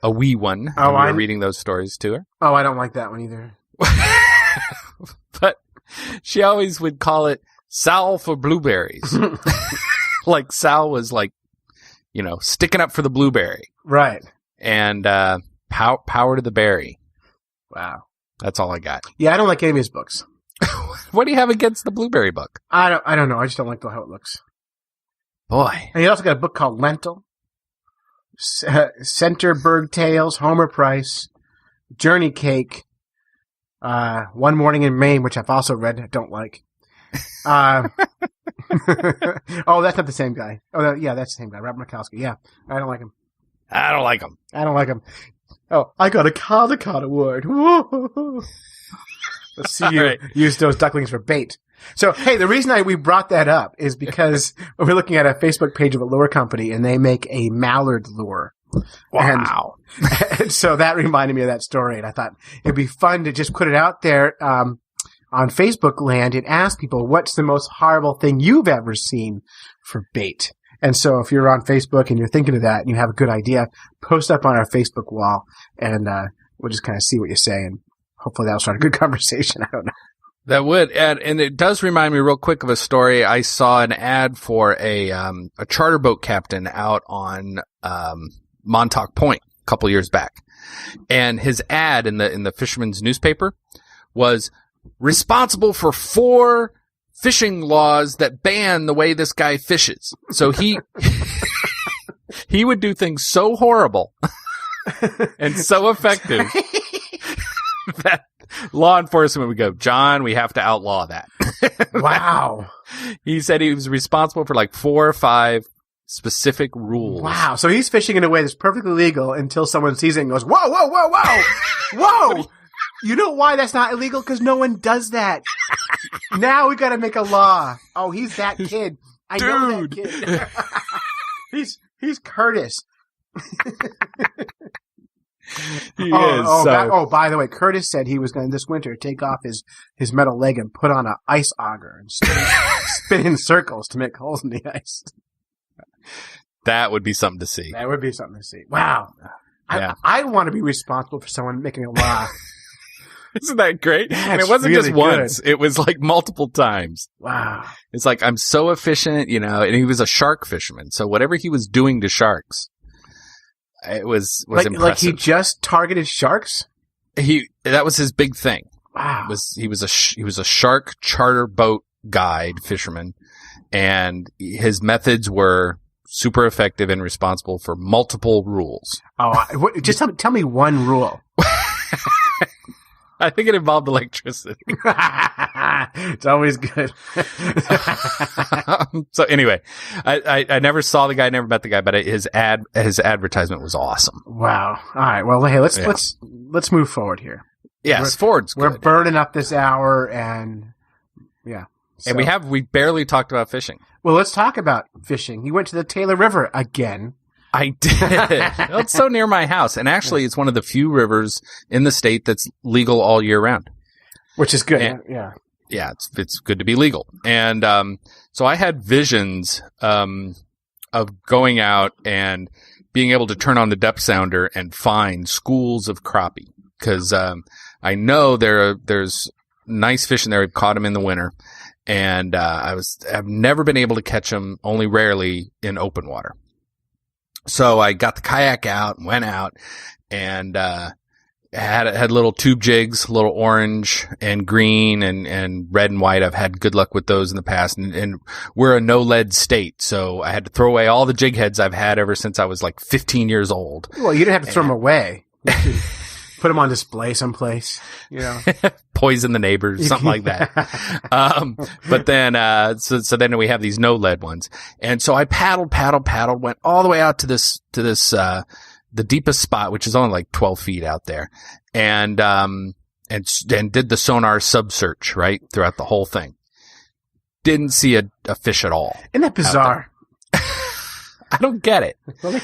E: wee one.
C: Oh,
E: we were reading those stories to her.
C: Oh, I don't like that one either.
E: But she always would call it Sal for blueberries. Like Sal was like, sticking up for the blueberry.
C: Right.
E: And power to the berry.
C: Wow.
E: That's all I got.
C: Yeah, I don't like any of his books.
E: What do you have against the blueberry book?
C: I don't know. I just don't like how it looks.
E: Boy.
C: And he also got a book called Lentil, Centerburg Tales, Homer Price, Journey Cake, One Morning in Maine, which I've also read. I don't like. Oh, that's not the same guy. Oh, yeah, that's the same guy. Robert McCloskey. Yeah, I don't like him.
E: I don't like him.
C: Oh, I got a Caldecott award. Woo-hoo-hoo. Let's see you use those ducklings for bait. So, hey, the reason we brought that up is because we're looking at a Facebook page of a lure company, and they make a mallard lure.
E: Wow.
C: And so that reminded me of that story, and I thought it'd be fun to just put it out there on Facebook land and ask people, what's the most horrible thing you've ever seen for bait? And so if you're on Facebook and you're thinking of that and you have a good idea, post up on our Facebook wall, and we'll just kind of see what you say, and hopefully that'll start a good conversation. I don't know.
E: That would, and it does remind me real quick of a story. I saw an ad for a charter boat captain out on Montauk Point a couple years back, and his ad in the fisherman's newspaper was responsible for 4 fishing laws that ban the way this guy fishes. So he would do things so horrible and so effective that law enforcement would go, John, we have to outlaw that.
C: Wow.
E: He said he was responsible for like 4 or 5 specific rules.
C: Wow. So he's fishing in a way that's perfectly legal until someone sees it and goes, whoa, whoa, whoa, whoa, whoa. You know why that's not illegal? Because no one does that. Now we got to make a law. Oh, he's that kid. I know that kid. He's Curtis. By the way, Curtis said he was going to this winter take off his metal leg and put on an ice auger and spin in circles to make holes in the ice.
E: That would be something to see.
C: That would be something to see. Wow.
E: Yeah.
C: I want to be responsible for someone making a law.
E: Isn't that great?
C: Yeah,
E: and it wasn't
C: really
E: just once. It was like multiple times.
C: Wow.
E: It's like, I'm so efficient, and he was a shark fisherman. So whatever he was doing to sharks, it was impressive.
C: Like he just targeted sharks?
E: That was his big thing.
C: Wow.
E: He was a shark charter boat guide fisherman, and his methods were super effective and responsible for multiple rules.
C: Oh, just tell me one rule.
E: I think it involved electricity.
C: It's always good.
E: So anyway, I never saw the guy, never met the guy, but his advertisement was awesome.
C: Wow. All right. Well, hey, let's move forward here.
E: Yes, forward's good.
C: We're burning up this hour, and yeah. So.
E: And we barely talked about fishing.
C: Well, let's talk about fishing. You went to the Taylor River again.
E: I did. Well, it's so near my house. And actually, it's one of the few rivers in the state that's legal all year round.
C: Which is good.
E: And,
C: yeah.
E: Yeah, it's good to be legal. And so I had visions of going out and being able to turn on the depth sounder and find schools of crappie. Because I know there's nice fish in there. I've caught them in the winter. And I've never been able to catch them, only rarely in open water. So I got the kayak out and went out and had little tube jigs, little orange and green and red and white. I've had good luck with those in the past, and we're a no lead state, so I had to throw away all the jig heads I've had ever since I was like 15 years old.
C: Well, you didn't have to throw them away. Put them on display someplace,
E: Poison the neighbors, something like that. But then, so then we have these no lead ones. And so I paddled, went all the way out to this, the deepest spot, which is only like 12 feet out there. And did the sonar sub search, right? Throughout the whole thing. Didn't see a fish at all.
C: Isn't that bizarre?
E: I don't get it.
C: Well, they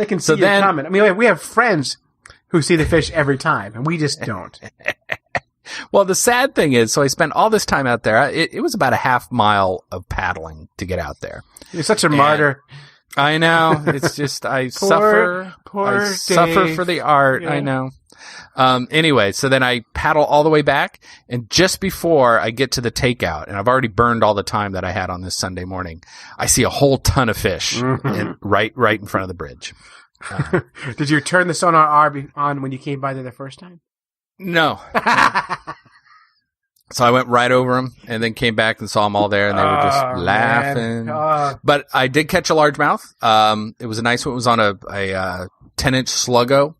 C: can see
E: so
C: you coming. I mean, we have friends who see the fish every time, and we just don't.
E: Well, the sad thing is, so I spent all this time out there. It was about a half mile of paddling to get out there.
C: You're such a martyr.
E: I know. It's just, I suffer for the art. Yeah. I know. Anyway, so then I paddle all the way back, and just before I get to the takeout, and I've already burned all the time that I had on this Sunday morning, I see a whole ton of fish right in front of the bridge.
C: Did you turn the sonar on when you came by there the first time?
E: No. So I went right over them and then came back and saw them all there, and they were just laughing. But I did catch a largemouth. It was a nice one. It was on a 10-inch sluggo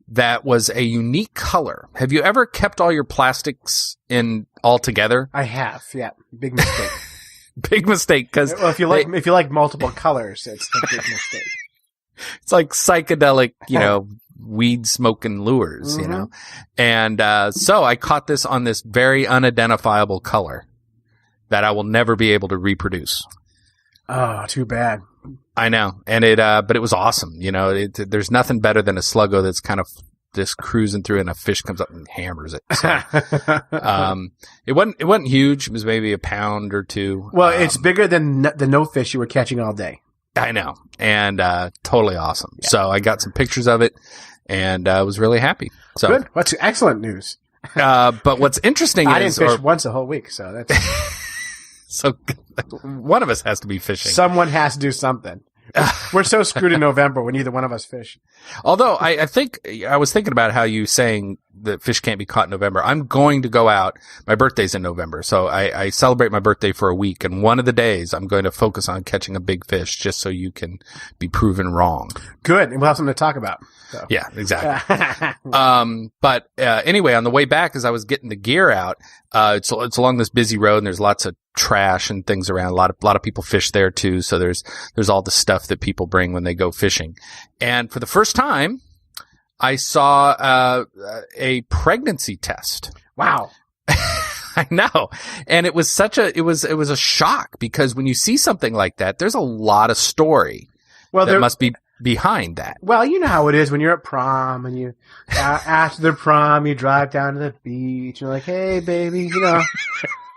E: that was a unique color. Have you ever kept all your plastics in all together?
C: I have. Yeah. Big mistake.
E: Big mistake. Cause
C: if you like multiple colors, it's a big mistake.
E: It's like psychedelic, weed smoking lures, And so I caught this on this very unidentifiable color that I will never be able to reproduce.
C: Oh, too bad.
E: I know. And but it was awesome. There's nothing better than a sluggo that's kind of just cruising through and a fish comes up and hammers it. So, it wasn't huge. It was maybe a pound or two.
C: Well, it's bigger than the no fish you were catching all day.
E: I know. And totally awesome. Yeah. So I got some pictures of it and I was really happy. So
C: good. That's excellent news.
E: But what's interesting
C: I didn't fish once a whole week, so that's
E: so one of us has to be fishing.
C: Someone has to do something. We're so screwed in November when neither one of us fish.
E: Although I think I was thinking about how you saying that fish can't be caught in November. I'm going to go out. My birthday's in November, so I celebrate my birthday for a week, and one of the days I'm going to focus on catching a big fish just so you can be proven wrong.
C: Good, and we'll have something to talk about. So.
E: Yeah, exactly. But anyway, on the way back, as I was getting the gear out, it's along this busy road, and there's lots of trash and things around. A lot of people fish there too, so there's all the stuff that people bring when they go fishing. And for the first time, I saw a pregnancy test.
C: Wow.
E: I know. And it was it was a shock, because when you see something like that, there's a lot of story that must be behind that.
C: Well, you know how it is when you're at prom and you, after the prom, you drive down to the beach. You're like, hey, baby,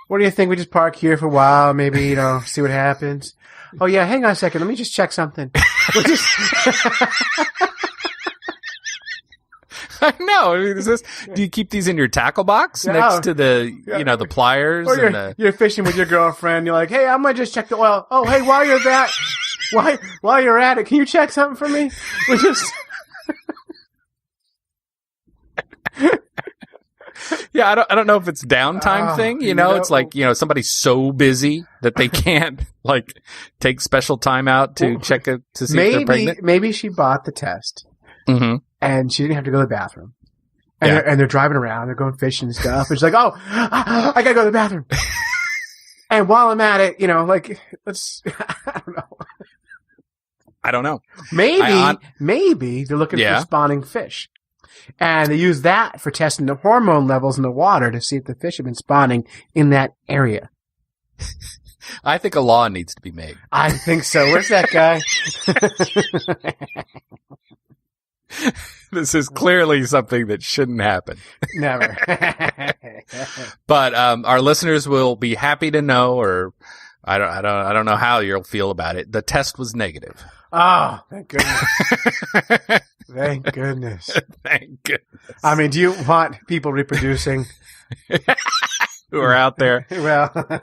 C: what do you think? We just park here for a while, maybe, see what happens. Oh, yeah, hang on a second. Let me just check something.
E: I know. I mean, do you keep these in your tackle box next to the, the pliers?
C: Or you're fishing with your girlfriend. You're like, hey, I'm going to just check the oil. Oh, hey, while you're at it, can you check something for me?
E: Yeah, I don't know if it's downtime thing, it's like, somebody's so busy that they can't take special time out to check to see if they're pregnant.
C: Maybe she bought the test.
E: Mm-hmm.
C: And she didn't have to go to the bathroom. And they're driving around, they're going fishing and stuff. And she's like, oh, I gotta go to the bathroom. And while I'm at it, let's, I don't know. Maybe they're looking for spawning fish. And they use that for testing the hormone levels in the water to see if the fish have been spawning in that area.
E: I think a law needs to be made.
C: I think so. Where's that guy?
E: This is clearly something that shouldn't happen.
C: Never.
E: But our listeners will be happy to know, or I don't know how you'll feel about it. The test was negative.
C: Oh, thank goodness. Thank goodness.
E: Thank goodness.
C: I mean, do you want people reproducing
E: who are out there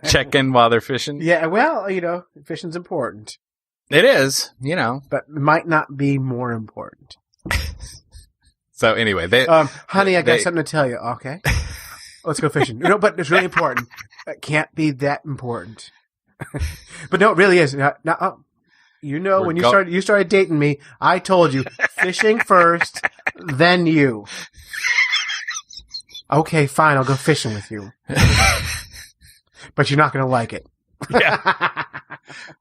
E: checking while they're fishing?
C: Yeah, well, fishing's important.
E: It is,
C: but it might not be more important.
E: So anyway,
C: honey, I got something to tell you. Okay, let's go fishing. But it's really important. It can't be that important. But no, it really is. When you started dating me, I told you fishing first, then you. Okay, fine, I'll go fishing with you. But you're not going to like it.
E: Yeah.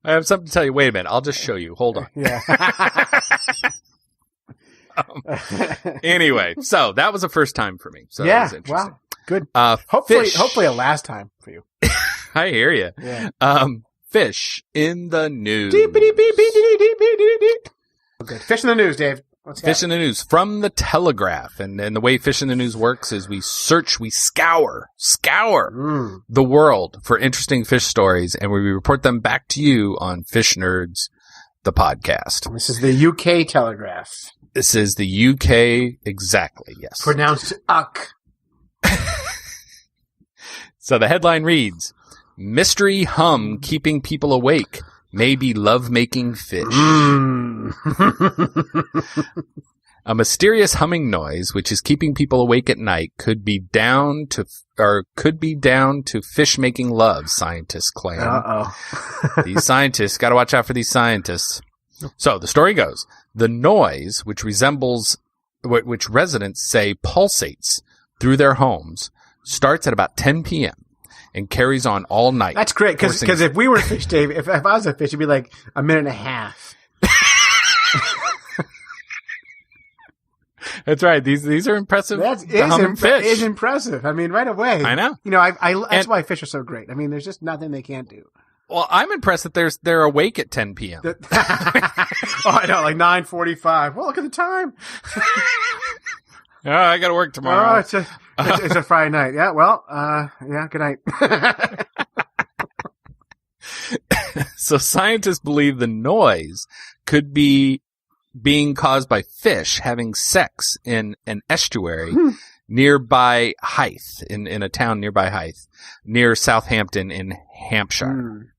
E: I have something to tell you. Wait a minute. I'll just show you. Hold on.
C: Yeah.
E: Anyway, so that was a first time for me. So that was interesting.
C: Wow. Good. Hopefully a last time for you.
E: I hear you.
C: Yeah.
E: Fish in the news.
C: Good. Fish in the news, Dave.
E: Fish in the News from the Telegraph. And the way Fish in the News works is we scour the world for interesting fish stories, and we report them back to you on Fish Nerds, the podcast.
C: This is the UK Telegraph.
E: This is the UK, exactly, yes.
C: Pronounced uck.
E: So the headline reads, Mystery hum keeping people awake. Maybe love-making fish. A mysterious humming noise, which is keeping people awake at night, could be down to fish making love, scientists claim. These scientists, gotta watch out for these scientists. So the story goes, the noise, which resembles, which residents say pulsates through their homes, starts at about 10 p.m. and carries on all night.
C: That's great, because if we were fish, Dave, if I was a fish, it'd be like a minute and a half.
E: That's right. These are impressive.
C: That is impressive. I mean, right away.
E: I know.
C: You know, that's why fish are so great. I mean, there's just nothing they can't do.
E: Well, I'm impressed that they're awake at 10 p.m.
C: Oh, I know, like 9:45. Well, look at the time.
E: Oh, I got to work tomorrow.
C: Oh, it's a Friday night. Yeah. Well, yeah. Good night.
E: So scientists believe the noise could be being caused by fish having sex in an estuary nearby Hythe, in a town nearby Hythe, near Southampton in Hampshire.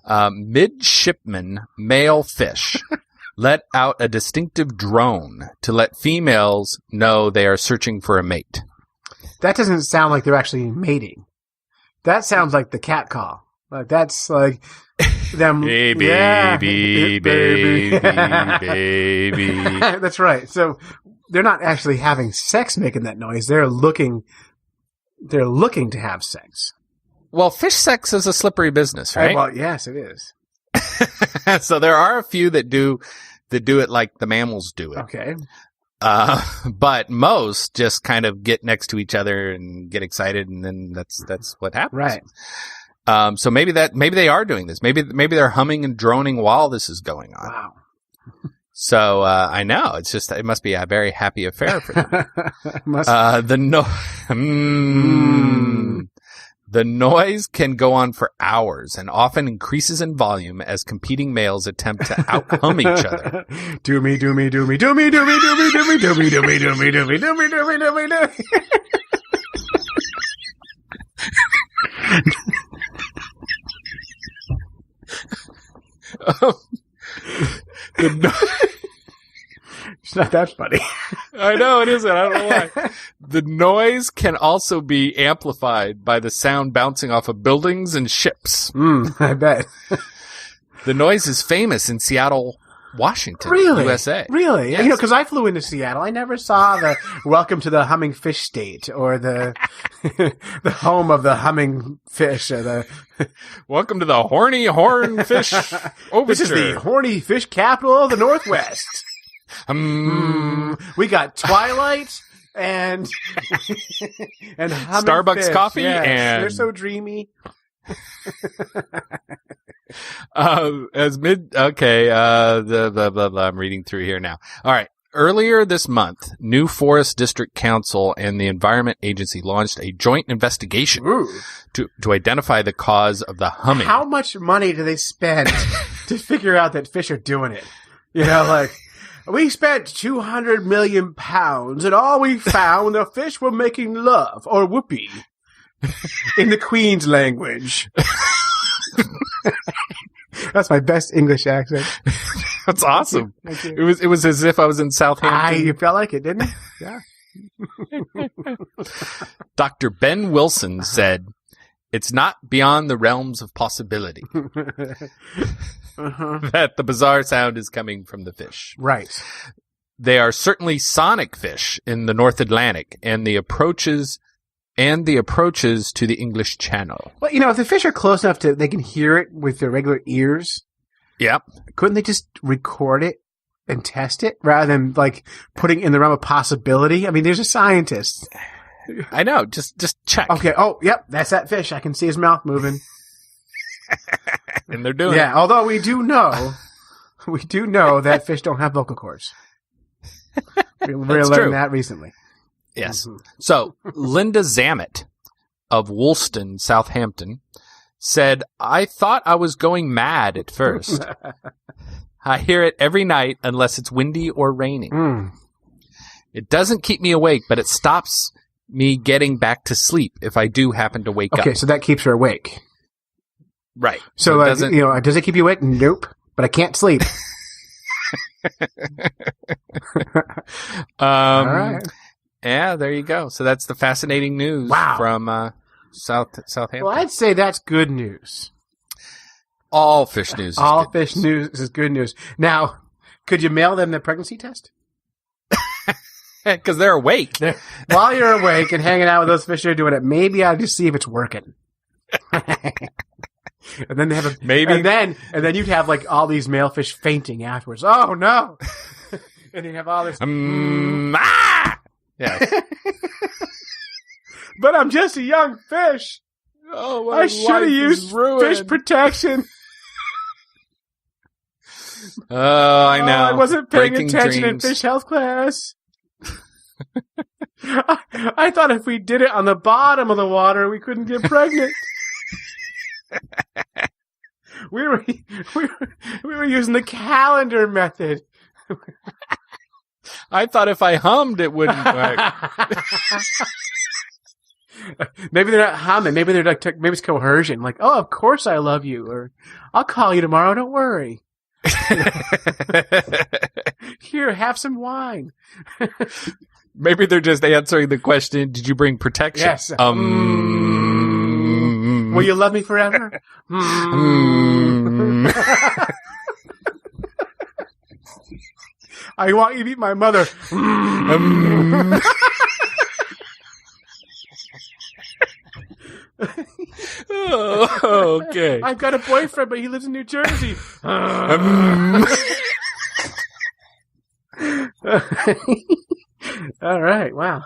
E: Midshipman male fish let out a distinctive drone to let females know they are searching for a mate.
C: That doesn't sound like they're actually mating. That sounds like the cat call. Like that's like them.
E: Baby,
C: yeah,
E: baby.
C: That's right. So they're not actually having sex making that noise. They're looking to have sex.
E: Well, fish sex is a slippery business, right?
C: Well, yes, it is.
E: So there are a few that do it like the mammals do it.
C: Okay.
E: But most just kind of get next to each other and get excited, and then that's what happens.
C: Right.
E: So maybe they are doing this. Maybe they're humming and droning while this is going on.
C: Wow.
E: So I know it must be a very happy affair for them. The noise can go on for hours and often increases in volume as competing males attempt to out-hum each other.
C: Do me, do me, do me, do me, do me, do me, do me, do me, do me, do me, do me, do me, do me, do me, do me. It's not that funny.
E: I know it isn't. I don't know why. The noise can also be amplified by the sound bouncing off of buildings and ships.
C: I bet.
E: The noise is famous in Seattle, Washington,
C: really?
E: USA.
C: Really?
E: Yes.
C: You know, because I flew into Seattle. I never saw the Welcome to the Humming Fish State or the the home of the humming fish or the
E: Welcome to the Horny Horn Fish Overture.
C: This is the horny fish capital of the Northwest. We got Twilight and humming
E: Starbucks
C: fish.
E: coffee,
C: yes,
E: and
C: they're so dreamy.
E: I'm reading through here now. All right. Earlier this month, New Forest District Council and the Environment Agency launched a joint investigation to identify the cause of the humming.
C: How much money do they spend to figure out that fish are doing it? You know, like, we spent 200 million pounds and all we found the fish were making love, or whoopee, in the Queen's language. That's my best English accent.
E: That's awesome.
C: Thank you.
E: It was as if I was in Southampton.
C: You felt like it, didn't it? Yeah.
E: Dr. Ben Wilson said, "It's not beyond the realms of possibility that the bizarre sound is coming from the fish.
C: Right.
E: They are certainly sonic fish in the North Atlantic and the approaches to the English Channel."
C: Well, you know, if the fish are close enough they can hear it with their regular ears.
E: Yep.
C: Couldn't they just record it and test it rather than like putting it in the realm of possibility? I mean, there's a scientist.
E: I know. Just check.
C: Okay. Oh, yep. That's that fish. I can see his mouth moving.
E: And they're doing it.
C: Yeah. Although we do know that fish don't have vocal cords. We learned that recently.
E: Yes.
C: Mm-hmm.
E: So, Linda Zammit of Woolston, Southampton, said, I thought I was going mad at first. I hear it every night unless it's windy or raining.
C: Mm.
E: It doesn't keep me awake, but it stops me getting back to sleep if I do happen to wake up.
C: Okay, so that keeps her awake.
E: Right.
C: So,
E: it doesn't,
C: does it keep you awake? Nope. But I can't sleep. All right.
E: Yeah, there you go. So that's the fascinating news from Southampton.
C: Well, I'd say that's good news.
E: All fish news.
C: All fish news is good news. Now, could you mail them the pregnancy test?
E: Because they're awake.
C: While you're awake and hanging out with those fish who are doing it, maybe I'll just see if it's working. And then they have and then you'd have like all these male fish fainting afterwards. Oh no! And you have all this.
E: Yeah.
C: But I'm just a young fish.
E: Oh,
C: I should have used fish protection.
E: Oh, I know.
C: I wasn't paying
E: Breaking
C: attention
E: dreams.
C: in fish health class. I thought if we did it on the bottom of the water, we couldn't get pregnant. We were using the calendar method.
E: I thought if I hummed, it wouldn't work.
C: Maybe they're not humming. Maybe they're like, maybe it's coercion. Like, oh, of course I love you, or I'll call you tomorrow. Don't worry. Here, have some wine.
E: Maybe they're just answering the question, did you bring protection?
C: Yes. Will you love me forever? I want you to meet my mother.
E: Oh, okay.
C: I've got a boyfriend, but he lives in New Jersey. All right. Wow.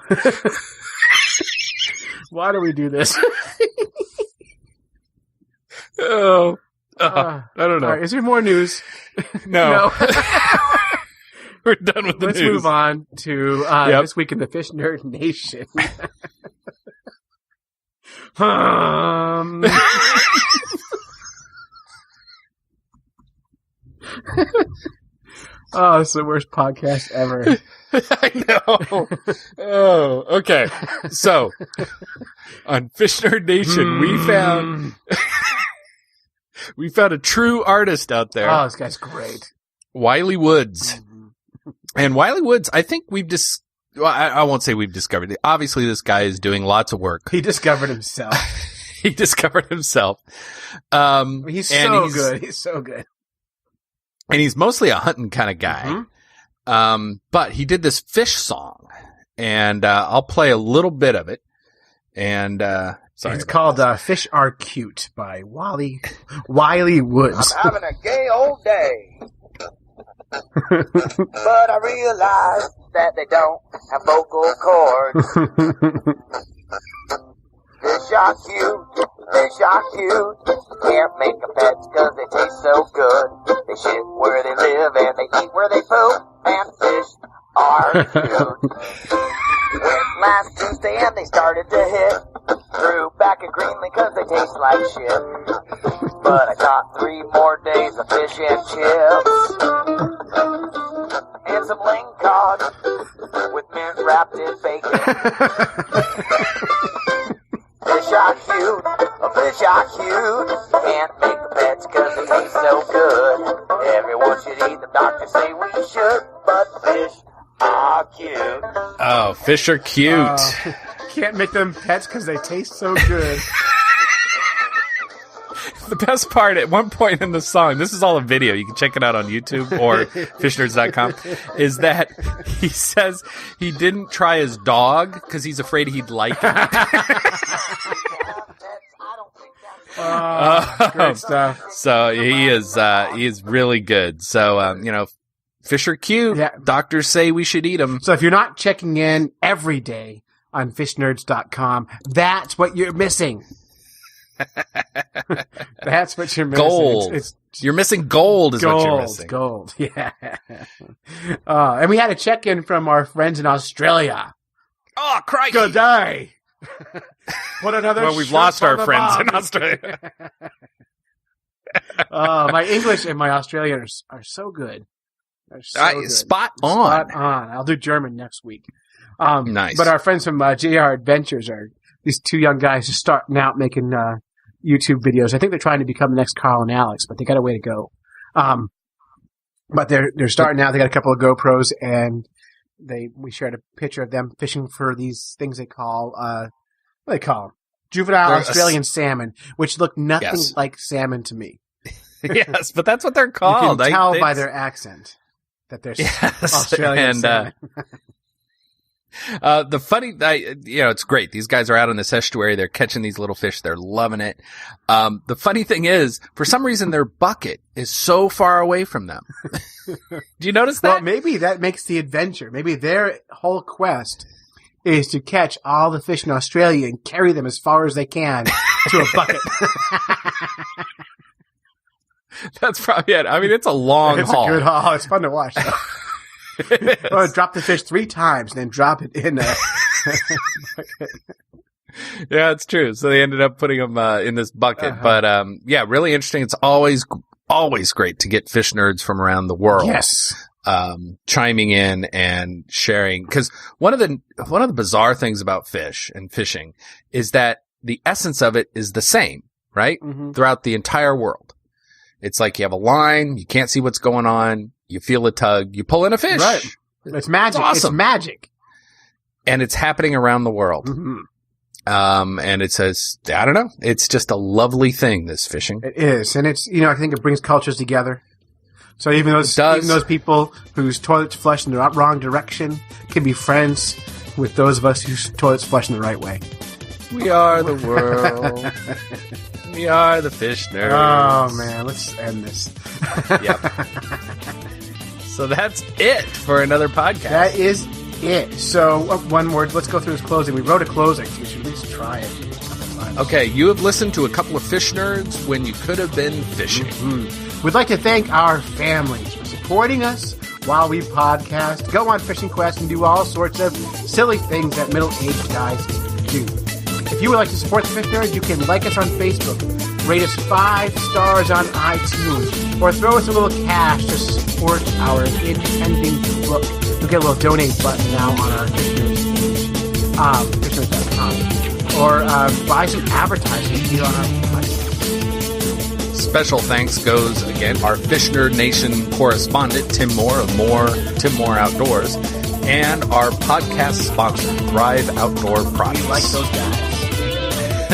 C: Why do we do this?
E: I don't know.
C: All right, is there more news?
E: No. We're done with the
C: Let's
E: news.
C: move on to This Week in the Fish Nerd Nation. Oh, it's the worst podcast ever.
E: I know. Oh, okay. So, on Fish Nerd Nation, we found a true artist out there.
C: Oh, this guy's great.
E: Wiley Woods. And Wiley Woods, I think I won't say we've discovered it. Obviously, this guy is doing lots of work.
C: He discovered himself.
E: He's so
C: good. He's so good.
E: And he's mostly a hunting kind of guy.
C: Mm-hmm.
E: But he did this fish song. And I'll play a little bit of it. And
C: it's called Fish Are Cute by Wiley Woods.
H: I'm having a gay old day. But I realize that they don't have vocal cords. Fish are cute, fish are cute. Can't make them pets cause they taste so good. They shit where they live and they eat where they poop. And fish are cute. Went last Tuesday and they started to hit. Threw back at Greenland cause they taste like shit. But I got 3 more days of fish and chips. And some ling cod with mint wrapped in bacon. Fish are cute, fish are cute. Can't make the pets cause they taste so good. Everyone should eat them, doctors say we should. But fish are cute.
E: Oh, fish are cute.
C: Can't make them pets because they taste so good.
E: The best part, at one point in the song, this is all a video, you can check it out on YouTube or fishnerds.com, is that he says he didn't try his dog because he's afraid he'd like it.
C: Great stuff.
E: So he is really good. So, fish are cute.
C: Yeah.
E: Doctors say we should eat them.
C: So if you're not checking in every day on fishnerds.com, that's what you're missing. That's what you're missing.
E: Gold.
C: It's
E: You're missing gold is what you're missing.
C: Gold, yeah. And we had a check-in from our friends in Australia.
E: Oh, crikey.
C: Good day. Put another
E: well, we've
C: shirt
E: lost
C: on
E: our
C: the
E: friends
C: bomb.
E: in Australia.
C: My English and my Australian are so good. They're so good.
E: Spot on.
C: Spot on. I'll do German next week.
E: Nice.
C: But our friends from JR Adventures are these two young guys just starting out making YouTube videos. I think they're trying to become the next Carl and Alex, but they got a way to go. But they're starting out. They got a couple of GoPros, and we shared a picture of them fishing for these things they call what do they call them? Juvenile Australian salmon, which look nothing like salmon to me.
E: Yes, but that's what they're called.
C: You can tell by their accent that they're Australian salmon.
E: The funny, it's great. These guys are out in this estuary. They're catching these little fish. They're loving it. The funny thing is, for some reason, their bucket is so far away from them. Do you notice that?
C: Well, maybe that makes the adventure. Maybe their whole quest is to catch all the fish in Australia and carry them as far as they can to a bucket.
E: That's probably it. I mean, it's a long haul.
C: It's a good haul. It's fun to watch, though. Well, drop the fish 3 times, and then drop it in a bucket.
E: Yeah, it's true. So they ended up putting them in this bucket. But really interesting. It's always great to get fish nerds from around the world.
C: Yes.
E: Chiming in and sharing, because one of the bizarre things about fish and fishing is that the essence of it is the same, right? Mm-hmm. Throughout the entire world. It's like you have a line, you can't see what's going on, you feel a tug, you pull in a fish.
C: Right. It's magic.
E: It's awesome.
C: It's magic.
E: And it's happening around the world.
C: Mm-hmm.
E: And it says, I don't know, it's just a lovely thing, this fishing.
C: It is. And it's, I think it brings cultures together. So even those people whose toilets flush in the wrong direction can be friends with those of us whose toilets flush in the right way.
E: We are the world. We are the fish nerds.
C: Oh, man. Let's end this.
E: Yep. So that's it for another podcast.
C: That is it. So one word. Let's go through this closing. We wrote a closing, so we should at least try it.
E: Okay. You have listened to a couple of fish nerds when you could have been fishing.
C: Mm-hmm. We'd like to thank our families for supporting us while we podcast, go on fishing quests, and do all sorts of silly things that middle-aged guys do. If you would like to support the Fish Nerds, you can like us on Facebook, rate us 5 stars on iTunes, or throw us a little cash to support our impending book. You'll get a little donate button now on our Fish Nerds page, fishnerds.com, or buy some advertising here on our podcast.
E: Special thanks goes, again, our Fish Nerd Nation correspondent, Tim Moore of Tim Moore Outdoors, and our podcast sponsor, Thrive Outdoor Products.
C: We like those guys.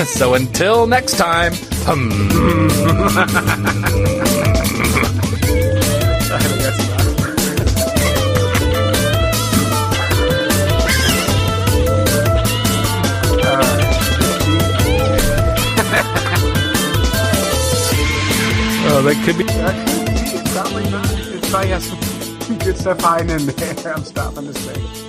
E: So until next time, oh, that could be.
C: It's probably not. It probably has some good stuff hiding in there. I'm stopping to say.